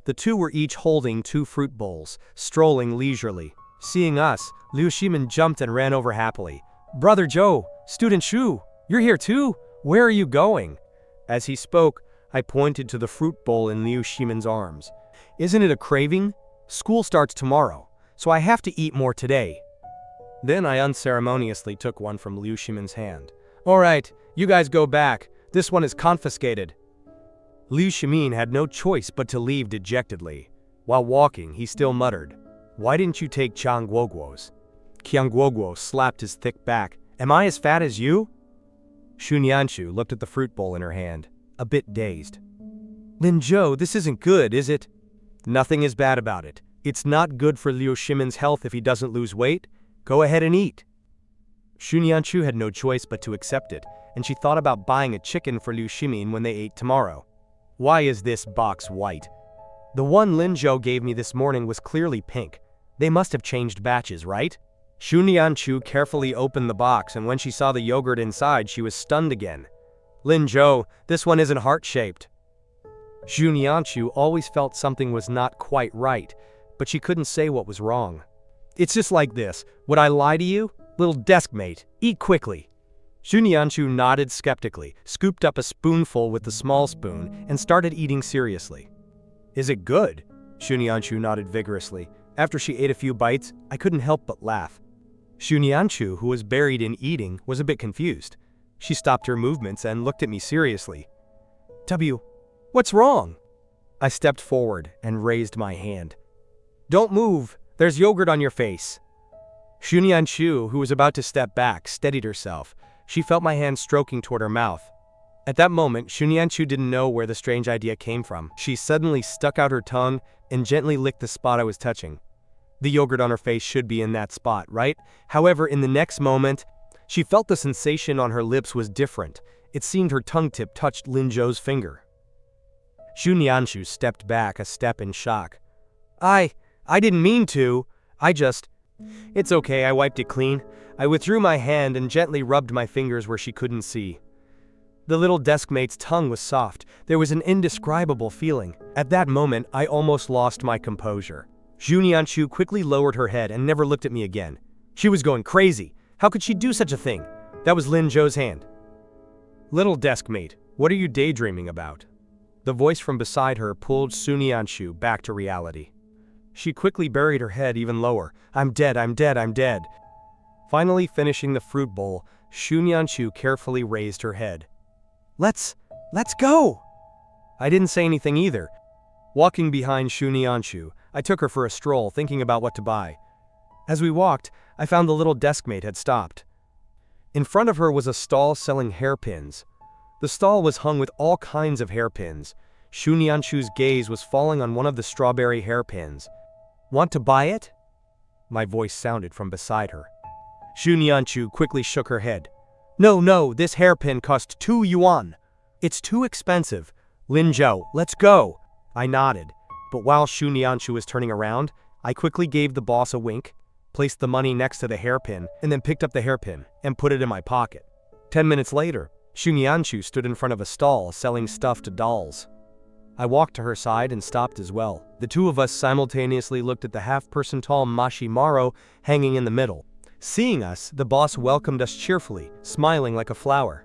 The two were each holding 2 fruit bowls, strolling leisurely. Seeing us, Liu Ximin jumped and ran over happily. "Brother Zhou, student Shu, you're here too? Where are you going?" As he spoke, I pointed to the fruit bowl in Liu Ximin's arms. "Isn't it a craving? School starts tomorrow, so I have to eat more today." Then I unceremoniously took one from Liu Ximin's hand. "All right, you guys go back. This one is confiscated." Liu Ximin had no choice but to leave dejectedly. While walking, he still muttered, "Why didn't you take Qiang Guoguo's?" Qiang Guoguo slapped his thick back. "Am I as fat as you?" Shunianshu looked at the fruit bowl in her hand, a bit dazed. "Lin Zhou, this isn't good, is it?" Nothing is bad about it. It's not good for Liu Shimin's health if he doesn't lose weight. Go ahead and eat. Xunyanshu had no choice but to accept it, and she thought about buying a chicken for Liu Shimin when they ate tomorrow. Why is this box white? The one Lin Zhou gave me this morning was clearly pink. They must have changed batches, right? Xunyanshu carefully opened the box, and when she saw the yogurt inside, she was stunned again. Lin Zhou, this one isn't heart-shaped. Xunyanshu always felt something was not quite right, but she couldn't say what was wrong. It's just like this. Would I lie to you? Little desk mate, eat quickly. Xunyanshu nodded skeptically, scooped up a spoonful with the small spoon, and started eating seriously. Is it good? Xunyanshu nodded vigorously. After she ate a few bites, I couldn't help but laugh. Xunyanshu, who was buried in eating, was a bit confused. She stopped her movements and looked at me seriously. What's wrong? I stepped forward and raised my hand. Don't move, there's yogurt on your face. Xunyanshu, who was about to step back, steadied herself. She felt my hand stroking toward her mouth. At that moment, Xunyanshu didn't know where the strange idea came from. She suddenly stuck out her tongue and gently licked the spot I was touching. The yogurt on her face should be in that spot, right? However, in the next moment, she felt the sensation on her lips was different. It seemed her tongue tip touched Lin Zhou's finger. Xunyanshu stepped back a step in shock. I didn't mean to. It's okay, I wiped it clean. I withdrew my hand and gently rubbed my fingers where she couldn't see. The little deskmate's tongue was soft. There was an indescribable feeling. At that moment, I almost lost my composure. Xunyanshu quickly lowered her head and never looked at me again. She was going crazy. How could she do such a thing? That was Lin Zhou's hand. Little deskmate, what are you daydreaming about? The voice from beside her pulled Xunyanshu back to reality. She quickly buried her head even lower. I'm dead, I'm dead, I'm dead. Finally finishing the fruit bowl, Xunyanshu carefully raised her head. Let's go! I didn't say anything either. Walking behind Xunyanshu, I took her for a stroll, thinking about what to buy. As we walked, I found the little deskmate had stopped. In front of her was a stall selling hairpins. The stall was hung with all kinds of hairpins. Xunyanshu's gaze was falling on one of the strawberry hairpins. Want to buy it? My voice sounded from beside her. Xunyanshu quickly shook her head. No, this hairpin cost 2 yuan. It's too expensive. Lin Zhou, let's go. I nodded, but while Xunyanshu was turning around, I quickly gave the boss a wink, placed the money next to the hairpin, and then picked up the hairpin and put it in my pocket. 10 minutes later, Xunyanshu stood in front of a stall selling stuffed dolls. I walked to her side and stopped as well. The two of us simultaneously looked at the half-person tall Mashimaro hanging in the middle. Seeing us, the boss welcomed us cheerfully, smiling like a flower.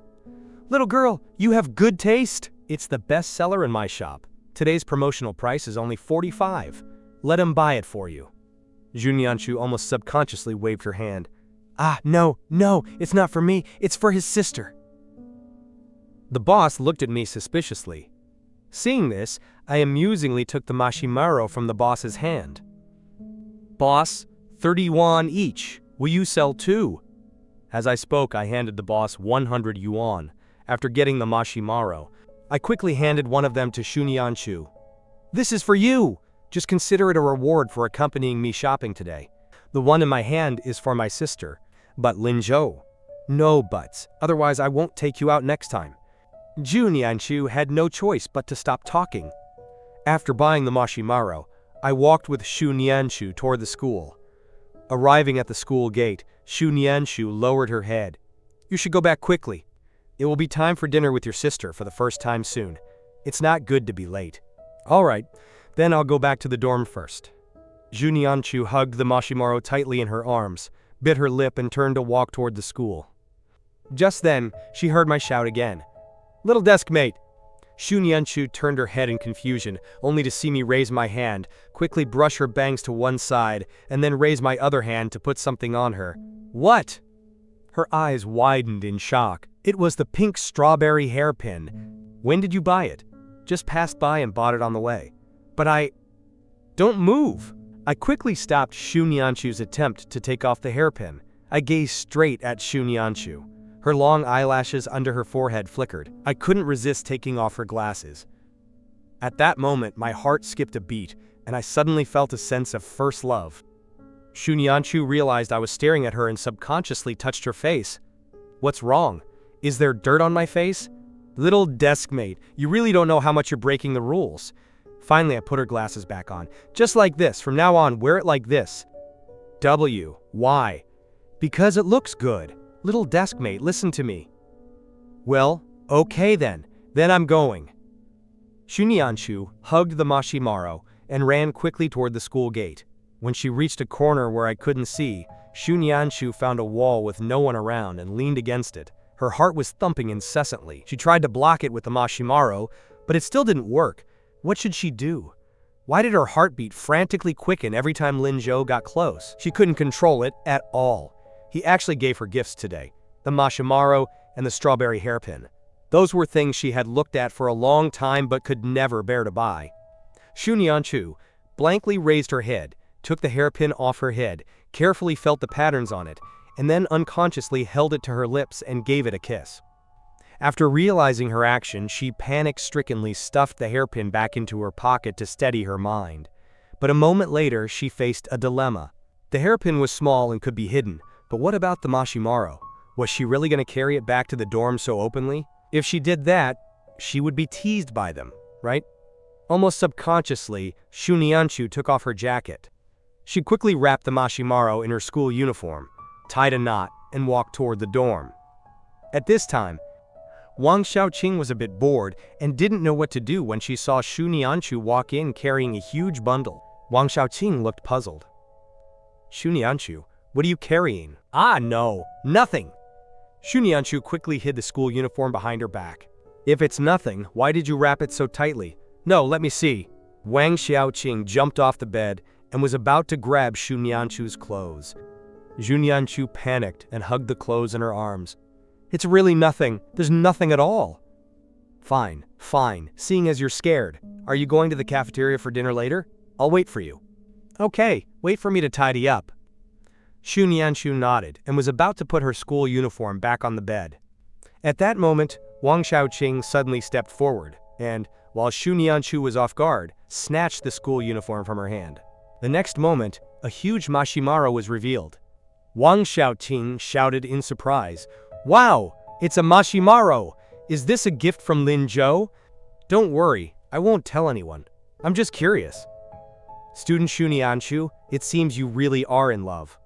Little girl, you have good taste. It's the best seller in my shop. Today's promotional price is only 45. Let him buy it for you. Xunyanshu almost subconsciously waved her hand. No, it's not for me, it's for his sister. The boss looked at me suspiciously. Seeing this, I amusingly took the Mashimaro from the boss's hand. Boss, 30 yuan each. Will you sell 2? As I spoke, I handed the boss 100 yuan. After getting the Mashimaro, I quickly handed one of them to Xunyanshu. This is for you. Just consider it a reward for accompanying me shopping today. The one in my hand is for my sister. But Lin Zhou. No buts, otherwise I won't take you out next time. Xunyanshu had no choice but to stop talking. After buying the Mashimaro, I walked with Xunyanshu toward the school. Arriving at the school gate, Xunyanshu lowered her head. You should go back quickly. It will be time for dinner with your sister for the first time soon. It's not good to be late. All right, then I'll go back to the dorm first. Xunyanshu hugged the Mashimaro tightly in her arms, bit her lip and turned to walk toward the school. Just then, she heard my shout again. Little deskmate! Xunyanshu turned her head in confusion, only to see me raise my hand, quickly brush her bangs to one side, and then raise my other hand to put something on her. What? Her eyes widened in shock. It was the pink strawberry hairpin. When did you buy it? Just passed by and bought it on the way. But Don't move! I quickly stopped Xunyanshu's attempt to take off the hairpin. I gazed straight at Xunyanshu. Her long eyelashes under her forehead flickered. I couldn't resist taking off her glasses. At that moment, my heart skipped a beat. and I suddenly felt a sense of first love. Shunyanshu realized I was staring at her and subconsciously touched her face. What's wrong? Is there dirt on my face? Little deskmate, you really don't know how much you're breaking the rules. Finally, I put her glasses back on. Just like this, from now on, wear it like this. W. Why? Because it looks good. Little deskmate, listen to me. Well, okay then. Then I'm going. Shunyanshu hugged the Mashimaro and ran quickly toward the school gate. When she reached a corner where I couldn't see, Shunyanshu found a wall with no one around and leaned against it. Her heart was thumping incessantly. She tried to block it with the Mashimaro, but it still didn't work. What should she do? Why did her heartbeat frantically quicken every time Lin Zhou got close? She couldn't control it at all. He actually gave her gifts today, the Mashimaro and the strawberry hairpin. Those were things she had looked at for a long time but could never bear to buy. Shunyanshu blankly raised her head, took the hairpin off her head, carefully felt the patterns on it, and then unconsciously held it to her lips and gave it a kiss. After realizing her action, she panic-strickenly stuffed the hairpin back into her pocket to steady her mind. But a moment later, she faced a dilemma. The hairpin was small and could be hidden, but what about the Mashimaro? Was she really going to carry it back to the dorm so openly? If she did that, she would be teased by them, right? Almost subconsciously, Shunyanshu took off her jacket. She quickly wrapped the Mashimaro in her school uniform, tied a knot, and walked toward the dorm. At this time, Wang Xiaoqing was a bit bored and didn't know what to do when she saw Shunyanshu walk in carrying a huge bundle. Wang Xiaoqing looked puzzled. Shunyanshu, what are you carrying? Ah, no, nothing. Shunyanshu quickly hid the school uniform behind her back. If it's nothing, why did you wrap it so tightly? No, let me see. Wang Xiaoqing jumped off the bed and was about to grab Shunyanshu's clothes. Shunyanshu panicked and hugged the clothes in her arms. It's really nothing. There's nothing at all. Fine, fine, seeing as you're scared. Are you going to the cafeteria for dinner later? I'll wait for you. Okay, wait for me to tidy up. Shunyanshu nodded and was about to put her school uniform back on the bed. At that moment, Wang Xiaoqing suddenly stepped forward and, while Shunyanshu was off guard, snatched the school uniform from her hand. The next moment, a huge Mashimaro was revealed. Wang Xiaoqing shouted in surprise, "Wow, it's a Mashimaro! Is this a gift from Lin Zhou?" Don't worry, I won't tell anyone. I'm just curious. Student Shunyanshu, it seems you really are in love.